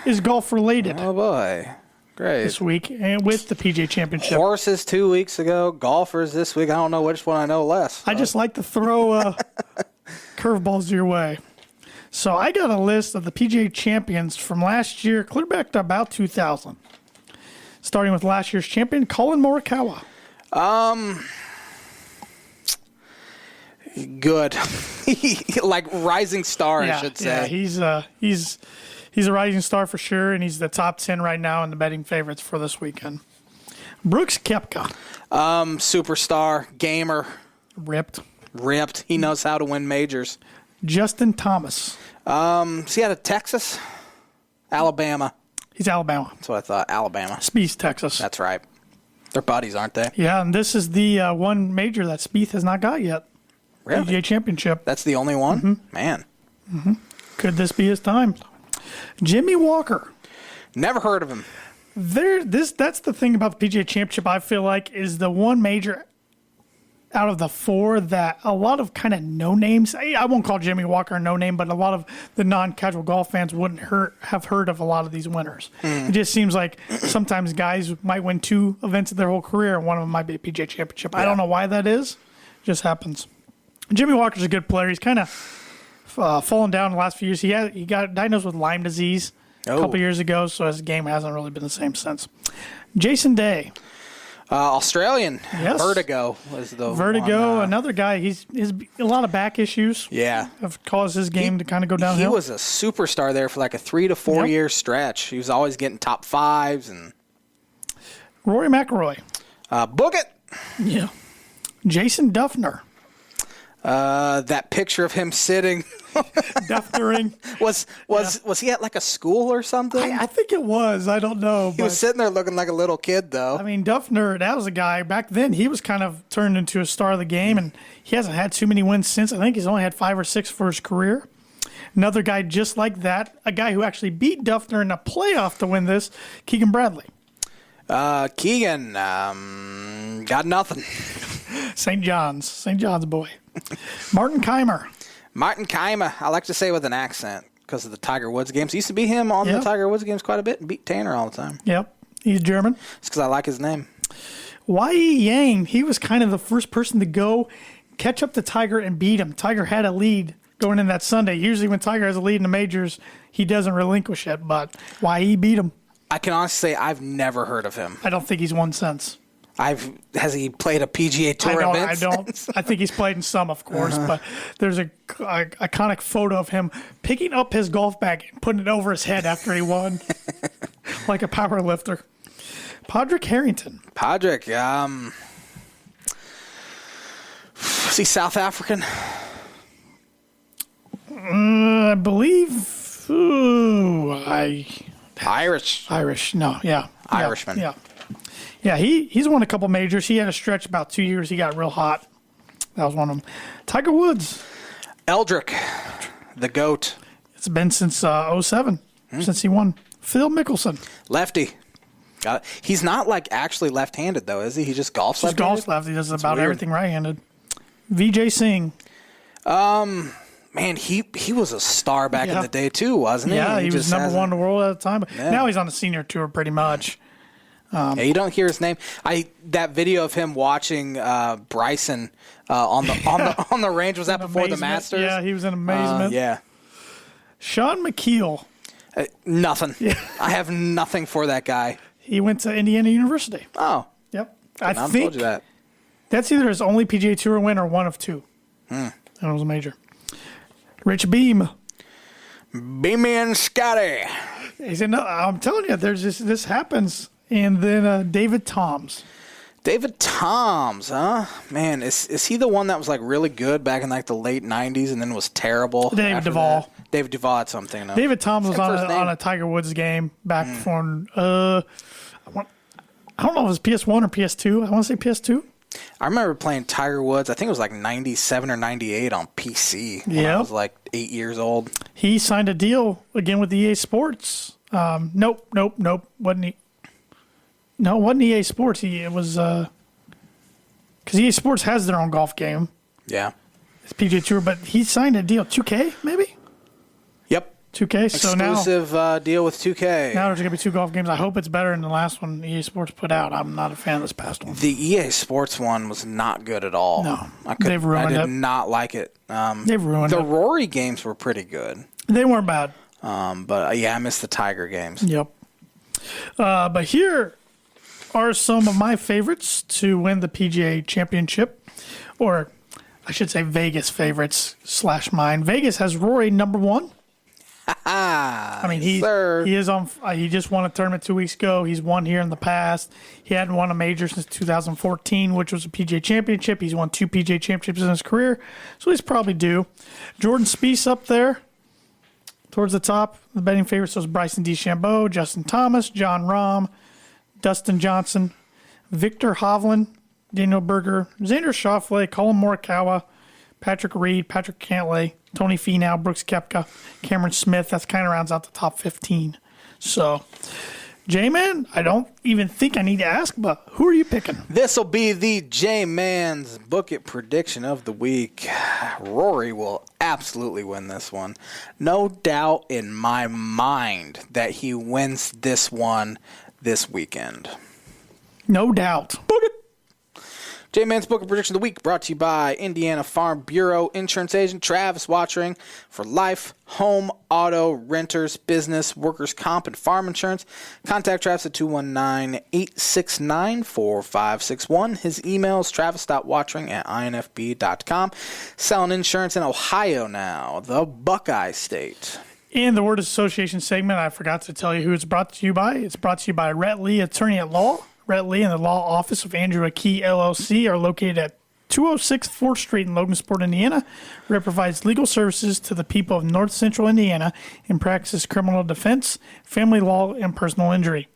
is golf related. Oh, boy. Great. This week and with the PGA Championship. Horses 2 weeks ago, golfers this week. I don't know which one I know less. I just like to throw curveballs your way. So I got a list of the PGA champions from last year, clear back to about 2000. Starting with last year's champion, Colin Morikawa. Good. Like rising star, I should say. Yeah, he's a rising star for sure, and he's the top 10 right now in the betting favorites for this weekend. Brooks Koepka. Superstar, gamer. Ripped. He knows how to win majors. Justin Thomas. Is he out of Texas? Alabama. He's Alabama. That's what I thought. Alabama. Spieth, Texas. That's right. They're buddies, aren't they? Yeah, and this is the one major that Spieth has not got yet. Really? PGA Championship. That's the only one? Mm-hmm. Man. Mm-hmm. Could this be his time? Jimmy Walker. Never heard of him. That's the thing about the PGA Championship, I feel like, is the one major out of the four that a lot of kind of no-names, I won't call Jimmy Walker a no-name, but a lot of the non-casual golf fans wouldn't have heard of a lot of these winners. It just seems like sometimes guys might win 2 events of their whole career, and one of them might be a PGA Championship. Yeah. I don't know why that is. It just happens. Jimmy Walker's a good player. He's kind of fallen down in the last few years. He got diagnosed with Lyme disease a couple years ago, so his game hasn't really been the same since. Jason Day. Australian. Yes. Vertigo was the Vertigo, one, another guy. He's a lot of back issues. Yeah. Have caused his game to kind of go downhill. He was a superstar there for like a 3 to 4 year stretch. He was always getting top 5s. And Rory McIlroy. Book it. Yeah. Jason Duffner. That picture of him sitting. Duffnering. Was he at like a school or something? I think it was. I don't know. He was sitting there looking like a little kid, though. I mean, Duffner, that was a guy. Back then, he was kind of turned into a star of the game, and he hasn't had too many wins since. I think he's only had 5 or 6 for his career. Another guy just like that, a guy who actually beat Duffner in a playoff to win this, Keegan Bradley. Keegan, got nothing. St. John's boy. Martin Keimer. I like to say with an accent because of the Tiger Woods games. Used to beat him on the Tiger Woods games quite a bit and beat Tanner all the time. Yep, he's German. It's because I like his name. Y.E. Yang, he was kind of the first person to go catch up to Tiger and beat him. Tiger had a lead going in that Sunday. Usually when Tiger has a lead in the majors, he doesn't relinquish it, but Y.E. beat him. I can honestly say I've never heard of him. I don't think he's won since. Has he played a PGA Tour event? I don't. I think he's played in some, of course, but there's a iconic photo of him picking up his golf bag and putting it over his head after he won, like a power lifter. Padraig Harrington. Padraig, is he South African? I believe. Irish. No, yeah. Irishman. Yeah. Yeah, he's won a couple majors. He had a stretch about 2 years. He got real hot. That was one of them. Tiger Woods. Eldrick, the GOAT. It's been since 07, since he won. Phil Mickelson. Lefty. Got it. He's not like actually left-handed, though, is he? He just golfs left-handed? He just golfs left. He does about everything right-handed. Vijay Singh. Man, he was a star back in the day, too, wasn't he? Yeah, he was number 1 in the world at the time. But now he's on the senior tour pretty much. You don't hear his name. That video of him watching Bryson on the range, was that before the Masters? Yeah, he was in amazement. Yeah. Sean McKeel. Nothing. Yeah. I have nothing for that guy. He went to Indiana University. Oh. Yep. I think told you that. That's either his only PGA Tour win or one of 2. That was a major. Rich Beam. Beamy and Scotty. He said, "No, I'm telling you, this happens." And then David Toms. David Toms, huh? Man, is he the one that was like really good back in like the late 90s and then was terrible? David Duval. That? David Duval had something. No? David Toms was on a Tiger Woods game back before. I don't know if it was PS1 or PS2. I want to say PS2. I remember playing Tiger Woods. I think it was like 97 or 98 on PC when I was like 8 years old. He signed a deal again with EA Sports. Nope. Wasn't he? No, it wasn't EA Sports. It was because EA Sports has their own golf game. Yeah. It's PGA Tour, but he signed a deal. 2K, maybe? Yep. 2K. So exclusive deal with 2K. Now there's going to be 2 golf games. I hope it's better than the last one EA Sports put out. I'm not a fan of this past one. The EA Sports one was not good at all. No. They've ruined it. I did not like it. They've ruined it. The Rory games were pretty good. They weren't bad. But I missed the Tiger games. Yep. But here are some of my favorites to win the PGA Championship, or I should say Vegas favorites / mine. Vegas has Rory number 1. I mean, he is on. He just won a tournament 2 weeks ago. He's won here in the past. He hadn't won a major since 2014, which was a PGA Championship. He's won 2 PGA Championships in his career, so he's probably due. Jordan Spieth up there towards the top. The betting favorites was Bryson DeChambeau, Justin Thomas, John Rahm, Dustin Johnson, Victor Hovland, Daniel Berger, Xander Schauffele, Colin Morikawa, Patrick Reed, Patrick Cantlay, Tony Finau, Brooks Koepka, Cameron Smith. That kind of rounds out the top 15. So, J-Man, I don't even think I need to ask, but who are you picking? This will be the J-Man's Book It prediction of the week. Rory will absolutely win this one. No doubt in my mind that he wins this one this weekend. No doubt. Book it. J-Man's Book It prediction of the week brought to you by Indiana Farm Bureau Insurance Agent Travis Watchering for life, home, auto, renters, business, workers' comp, and farm insurance. Contact Travis at 219-869-4561. His email is travis.watchering@infb.com. Selling insurance in Ohio now, the Buckeye State. In the Word Association segment, I forgot to tell you who it's brought to you by. It's brought to you by Rhett Lee, attorney at law. Rhett Lee and the law office of Andrew Akey, LLC, are located at 206 4th Street in Logansport, Indiana. Rhett provides legal services to the people of North Central Indiana and practices criminal defense, family law, and personal injury.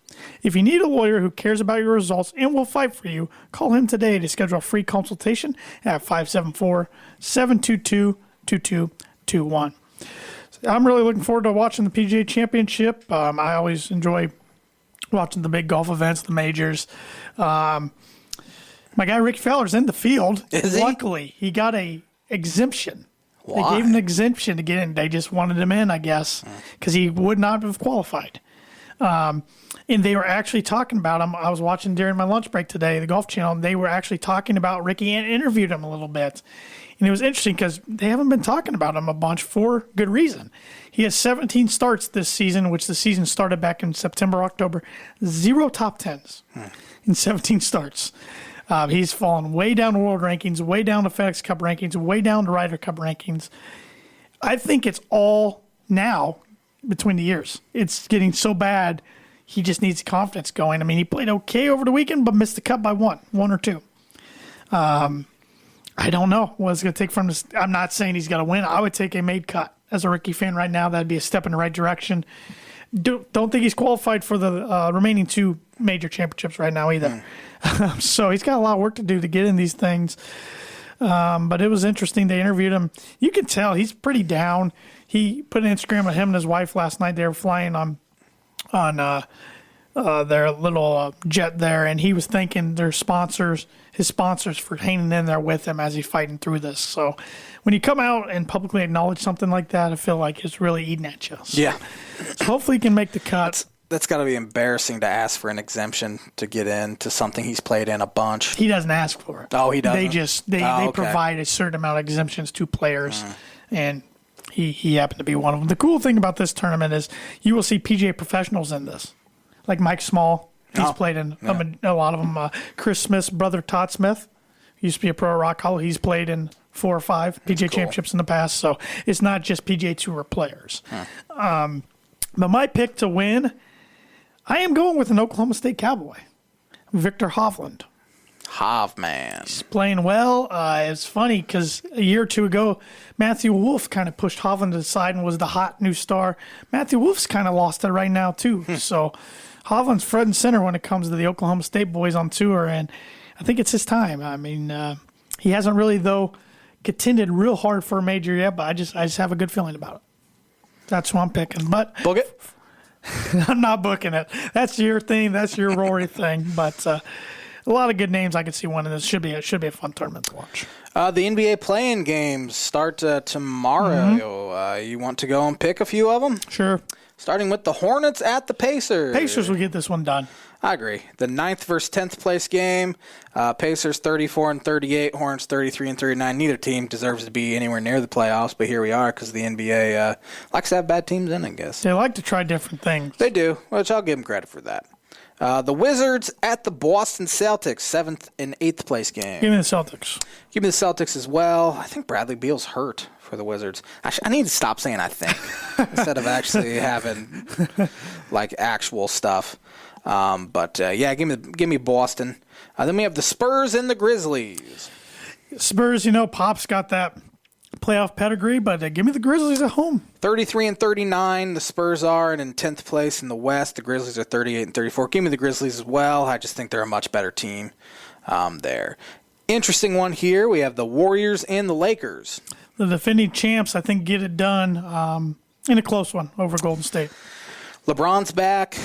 If you need a lawyer who cares about your results and will fight for you, call him today to schedule a free consultation at 574-722-2221. I'm really looking forward to watching the PGA Championship. I always enjoy watching the big golf events, the majors. My guy Ricky Fowler's in the field. Is he? Luckily, he got a exemption. Why? They gave him an exemption to get in. They just wanted him in, I guess, because he would not have qualified. And they were actually talking about him. I was watching during my lunch break today, the Golf Channel, and they were actually talking about Ricky and interviewed him a little bit. And it was interesting because they haven't been talking about him a bunch for good reason. He has 17 starts this season, which the season started back in September, October. 0 top 10s in 17 starts. He's fallen way down the world rankings, way down the FedEx Cup rankings, way down the Ryder Cup rankings. I think it's all now between the years. It's getting so bad, he just needs confidence going. I mean, he played okay over the weekend, but missed the cut by one or two. I don't know what it's going to take from this. I'm not saying he's got to win. I would take a made cut. As a Ricky fan right now, that'd be a step in the right direction. Don't think he's qualified for the remaining 2 major championships right now either. So he's got a lot of work to do to get in these things. But it was interesting. They interviewed him. You can tell he's pretty down. He put an Instagram of him and his wife last night. They were flying on their little jet there, and he was thanking his sponsors for hanging in there with him as he's fighting through this. So when you come out and publicly acknowledge something like that, I feel like it's really eating at you. So, yeah. So hopefully he can make the cut. That's got to be embarrassing to ask for an exemption to get into something he's played in a bunch. He doesn't ask for it. Oh, he doesn't? They provide a certain amount of exemptions to players, and he happened to be one of them. The cool thing about this tournament is you will see PGA professionals in this, like Mike Small. He's played in a lot of them. Chris Smith's brother, Todd Smith, used to be a pro at Rock Hollow. He's played in 4 or 5 PGA championships in the past, so it's not just PGA Tour players. But my pick to win, I am going with an Oklahoma State Cowboy, Victor Hovland. Hovman. He's playing well. It's funny because a year or 2 ago, Matthew Wolff kind of pushed Hovland to the side and was the hot new star. Matthew Wolff's kind of lost it right now, too. So Hovland's front and center when it comes to the Oklahoma State boys on tour. And I think it's his time. I mean, he hasn't really, though, contended real hard for a major yet, but I just have a good feeling about it. That's who I'm picking. But book it. I'm not booking it. That's your thing. That's your Rory thing. But a lot of good names I could see winning this. Should be a fun tournament to watch. The NBA play-in games start tomorrow. You want to go and pick a few of them? Sure. Starting with the Hornets at the Pacers. Pacers will get this one done. I agree. The 9th versus 10th place game. Pacers 34-38, Hornets 33-39. Neither team deserves to be anywhere near the playoffs, but here we are because the NBA likes to have bad teams in, I guess. They like to try different things. They do, which I'll give them credit for that. The Wizards at the Boston Celtics, 7th and 8th place game. Give me the Celtics. Give me the Celtics as well. I think Bradley Beal's hurt for the Wizards. I need to stop saying I think instead of actually having like actual stuff. Give me Boston. Then we have the Spurs and the Grizzlies. Spurs, Pop's got that playoff pedigree, but give me the Grizzlies at home. 33-39, the Spurs are, and in 10th place in the West, the Grizzlies are 38-34. Give me the Grizzlies as well. I just think they're a much better team there. Interesting one here. We have the Warriors and the Lakers. The defending champs, I think, get it done in a close one over Golden State. LeBron's back.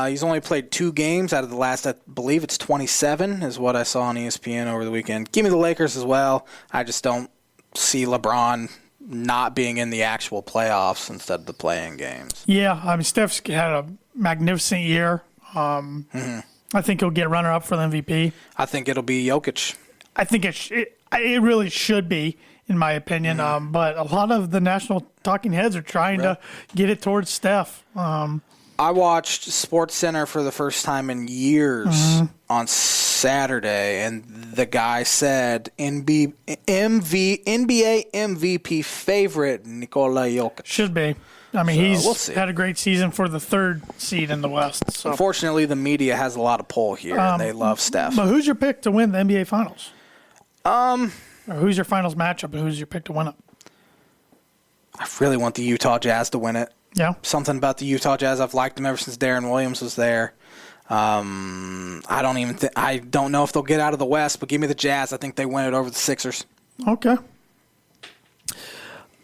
He's only played 2 games out of the last, I believe it's 27, is what I saw on ESPN over the weekend. Give me the Lakers as well. I just don't see LeBron not being in the actual playoffs instead of the play-in games. Yeah, I mean, Steph's had a magnificent year. I think he'll get runner-up for the MVP. I think it'll be Jokic. I think it really should be, in my opinion. But a lot of the national talking heads are trying to get it towards Steph. I watched SportsCenter for the first time in years on Saturday, and the guy said NBA MVP favorite Nikola Jokic. Should be. I mean, he's had a great season for the 3rd seed in the West. So. Unfortunately, the media has a lot of pull here, and they love Steph. But who's your pick to win the NBA Finals? Or who's your finals matchup, and who's your pick to win it? I really want the Utah Jazz to win it. Yeah. Something about the Utah Jazz. I've liked them ever since Darren Williams was there. I don't know if they'll get out of the West, but give me the Jazz. I think they win it over the Sixers. Okay.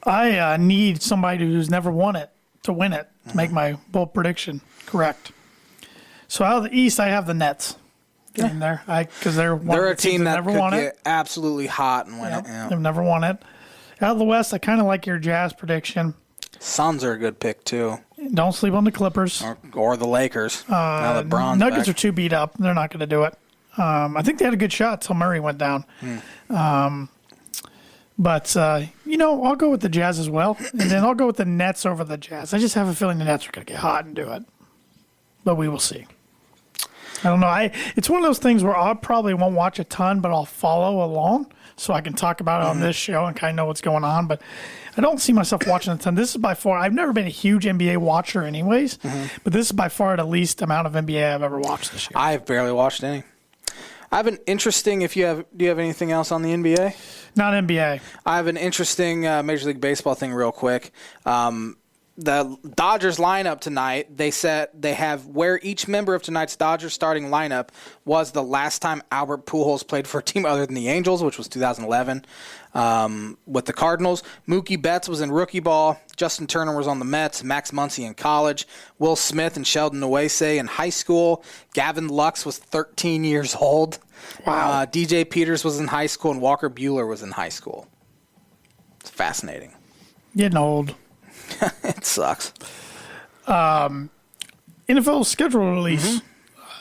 I need somebody who's never won it to win it to make my bold prediction correct. So out of the East, I have the Nets in there because they're a team that could get absolutely hot and win it. Yeah. They've never won it. Out of the West, I kind of like your Jazz prediction. Suns are a good pick too. Don't sleep on the Clippers or the Lakers. Now that Bron's Nuggets back. are too beat up. They're not going to do it. I think they had a good shot till Murray went down. But I'll go with the Jazz as well, and then I'll go with the Nets over the Jazz. I just have a feeling the Nets are going to get hot and do it, but we will see. I don't know. It's one of those things where I probably won't watch a ton, but I'll follow along so I can talk about it on this show and kind of know what's going on. But I don't see myself watching a ton. This is by far, I've never been a huge NBA watcher anyways, but this is by far the least amount of NBA I've ever watched this year. I've barely watched any. I have an interesting, do you have anything else on the NBA? Not NBA. I have an interesting Major League Baseball thing real quick. The Dodgers lineup tonight, they said they have where each member of tonight's Dodgers starting lineup was the last time Albert Pujols played for a team other than the Angels, which was 2011 with the Cardinals. Mookie Betts was in rookie ball. Justin Turner was on the Mets. Max Muncy in college. Will Smith and Sheldon Neuse in high school. Gavin Lux was 13 years old. Wow. DJ Peters was in high school, and Walker Buehler was in high school. It's fascinating. Getting old. It sucks. NFL schedule release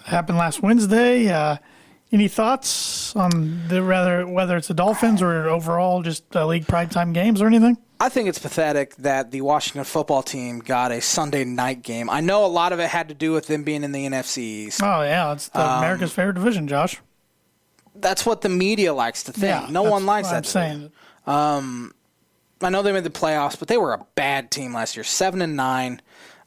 happened last Wednesday. Any thoughts on whether it's the Dolphins or overall just league primetime games or anything? I think it's pathetic that the Washington football team got a Sunday night game. I know a lot of it had to do with them being in the NFC East. Oh, yeah. It's America's favorite division, Josh. That's what the media likes to think. Yeah, no one likes that. I'm saying. I know they made the playoffs, but they were a bad team last year, 7-9.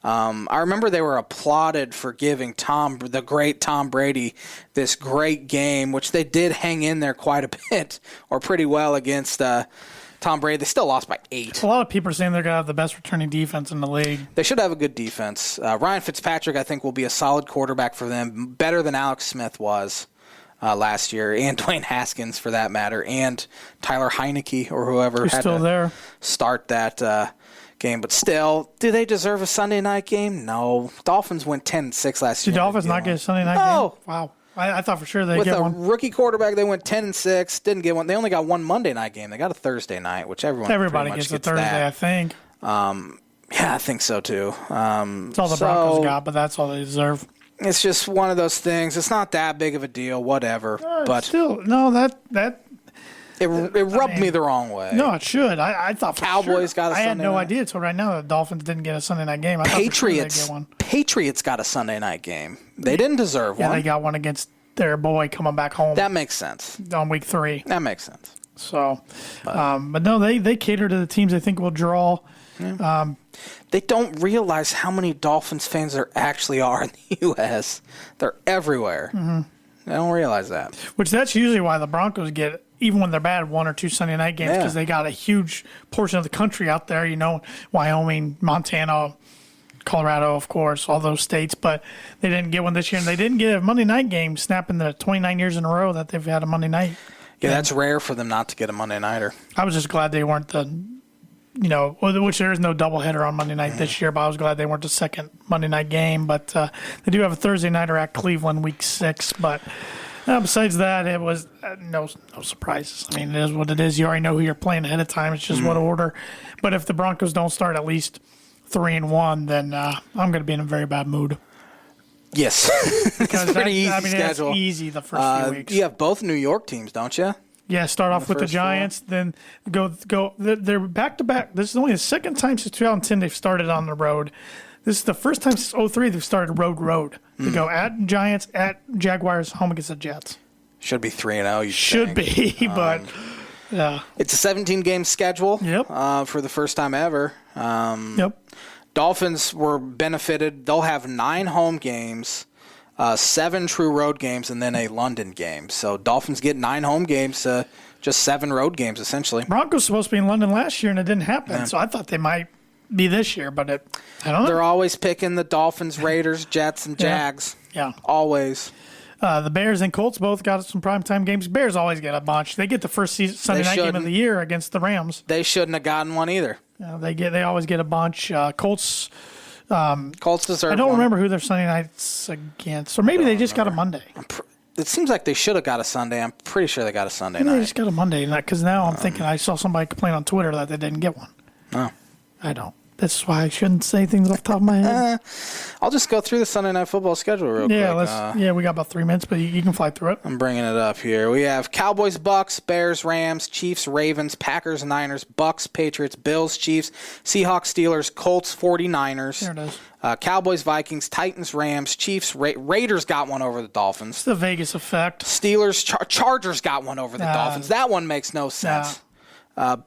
I remember they were applauded for giving the great Tom Brady this great game, which they did hang in there quite a bit or pretty well against Tom Brady. They still lost by 8. A lot of people are saying they're going to have the best returning defense in the league. They should have a good defense. Ryan Fitzpatrick, I think, will be a solid quarterback for them, better than Alex Smith was. last year, and Dwayne Haskins for that matter, and Tyler Heineke or whoever Who's had still to there. Start that game. But still, do they deserve a Sunday night game? No. Dolphins went 10-6 last year. Did Dolphins not get a Sunday night game? Wow. I thought for sure they'd get one. With a rookie quarterback, they went 10-6, didn't get one. They only got one Monday night game. They got a Thursday night, which everybody gets a Thursday, that. I think. Yeah, I think so too. That's all the Broncos got, but that's all they deserve. It's just one of those things. It's not that big of a deal, whatever. But still, no, it rubbed me the wrong way. No, it should. I thought for Cowboys got a Sunday night. I had no idea until right now that the Dolphins didn't get a Sunday night game. Patriots got a Sunday night game. They didn't deserve one. Yeah, they got one against their boy coming back home. That makes sense. On week 3. That makes sense. So, but no, they cater to the teams they think will draw. Yeah. They don't realize how many Dolphins fans there actually are in the U.S. They're everywhere. Mm-hmm. They don't realize that. Which that's usually why the Broncos get, even when they're bad, 1 or 2 Sunday night games, because they got a huge portion of the country out there, Wyoming, Montana, Colorado, of course, all those states. But they didn't get one this year, and they didn't get a Monday night game, snapping the 29 years in a row that they've had a Monday night. Yeah, that's rare for them not to get a Monday nighter. I was just glad they weren't which there is no doubleheader on Monday night this year, but I was glad they weren't the second Monday night game. But they do have a Thursday nighter at Cleveland week 6. But besides that, it was no surprises. I mean, it is what it is. You already know who you're playing ahead of time. It's just what order. But if the Broncos don't start at least 3-1, then I'm going to be in a very bad mood. Yes. Because it's pretty easy schedule. It's easy the first few weeks. You have both New York teams, don't you? Yeah, start off with the Giants, then go. They're back-to-back. This is only the second time since 2010 they've started on the road. This is the first time since 2003 they've started road. They go at Giants, at Jaguars, home against the Jets. Should be 3-0. Should be, but yeah. It's a 17-game schedule. Yep. For the first time ever. Yep. Dolphins were benefited. They'll have 9 home games. 7 true road games, and then a London game. So Dolphins get 9 home games, just 7 road games, essentially. Broncos supposed to be in London last year, and it didn't happen. Yeah. So I thought they might be this year, but I don't know. They're always picking the Dolphins, Raiders, Jets, and Jags. Yeah. Always. The Bears and Colts both got some primetime games. Bears always get a bunch. They get the first Sunday night game of the year against the Rams. They shouldn't have gotten one either. They always get a bunch. Colts deserve. I don't remember who their Sunday nights against, or maybe they just got a Monday. It seems like they should have got a Sunday. I'm pretty sure they got a Sunday night. They just got a Monday, because now I'm thinking I saw somebody complain on Twitter that they didn't get one. No, I don't. That's why I shouldn't say things off the top of my head. I'll just go through the Sunday Night Football schedule real quick. We got about 3 minutes, but you can fly through it. I'm bringing it up here. We have Cowboys, Bucks, Bears, Rams, Chiefs, Ravens, Packers, Niners, Bucks, Patriots, Bills, Chiefs, Seahawks, Steelers, Colts, 49ers. There it is. Cowboys, Vikings, Titans, Rams, Chiefs, Raiders got one over the Dolphins. It's the Vegas effect. Steelers, Chargers got one over the Dolphins. That one makes no sense.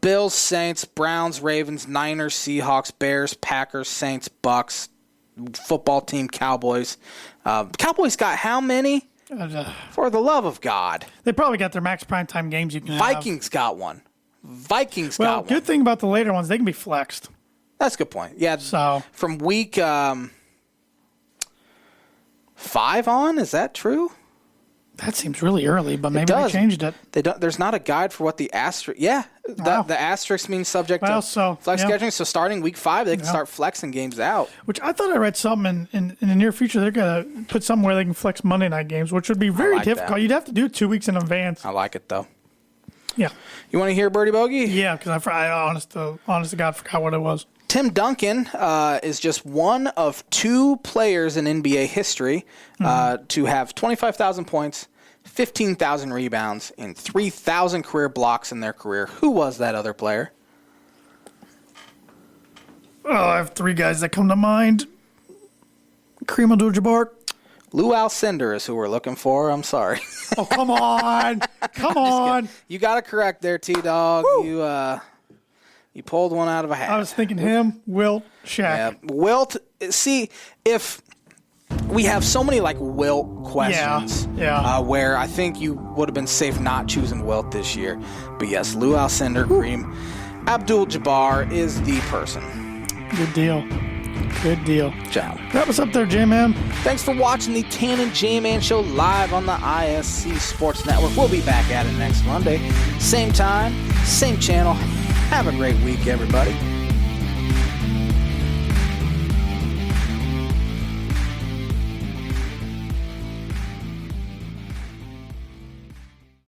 Bills, Saints, Browns, Ravens, Niners, Seahawks, Bears, Packers, Saints, Bucks, football team, Cowboys. Cowboys got how many? For the love of God. They probably got their max primetime games you can Vikings got one. Vikings got one. Well, good thing about the later ones, they can be flexed. That's a good point. Yeah. So from week 5 on, is that true? That seems really early, but maybe they changed it. There's not a guide for what the asterisk. Yeah, the asterisk means subject to flex scheduling. So starting week 5, they can start flexing games out. Which I thought I read something in the near future. They're gonna put something where they can flex Monday night games, which would be very difficult. That. You'd have to do it 2 weeks in advance. I like it though. Yeah. You want to hear Birdie Bogey? Yeah, because I honest to God forgot what it was. Tim Duncan is just one of 2 players in NBA history to have 25,000 points, 15,000 rebounds, and 3,000 career blocks in their career. Who was that other player? Oh, I have 3 guys that come to mind. Kareem Abdul-Jabbar. Lou Alcindor is who we're looking for. I'm sorry. Oh, come on. Come on. You got it correct there, T-Dog. You pulled one out of a hat. I was thinking him, Wilt, Shaq. Yeah, Wilt. See, if we have so many Wilt questions, where I think you would have been safe not choosing Wilt this year. But yes, Lou Alcindor, Kareem Abdul-Jabbar is the person. Good deal. Good deal. Job. Wrap us up there, J-Man. Thanks for watching the Tan and J-Man Show live on the ISC Sports Network. We'll be back at it next Monday. Same time, same channel. Have a great week, everybody.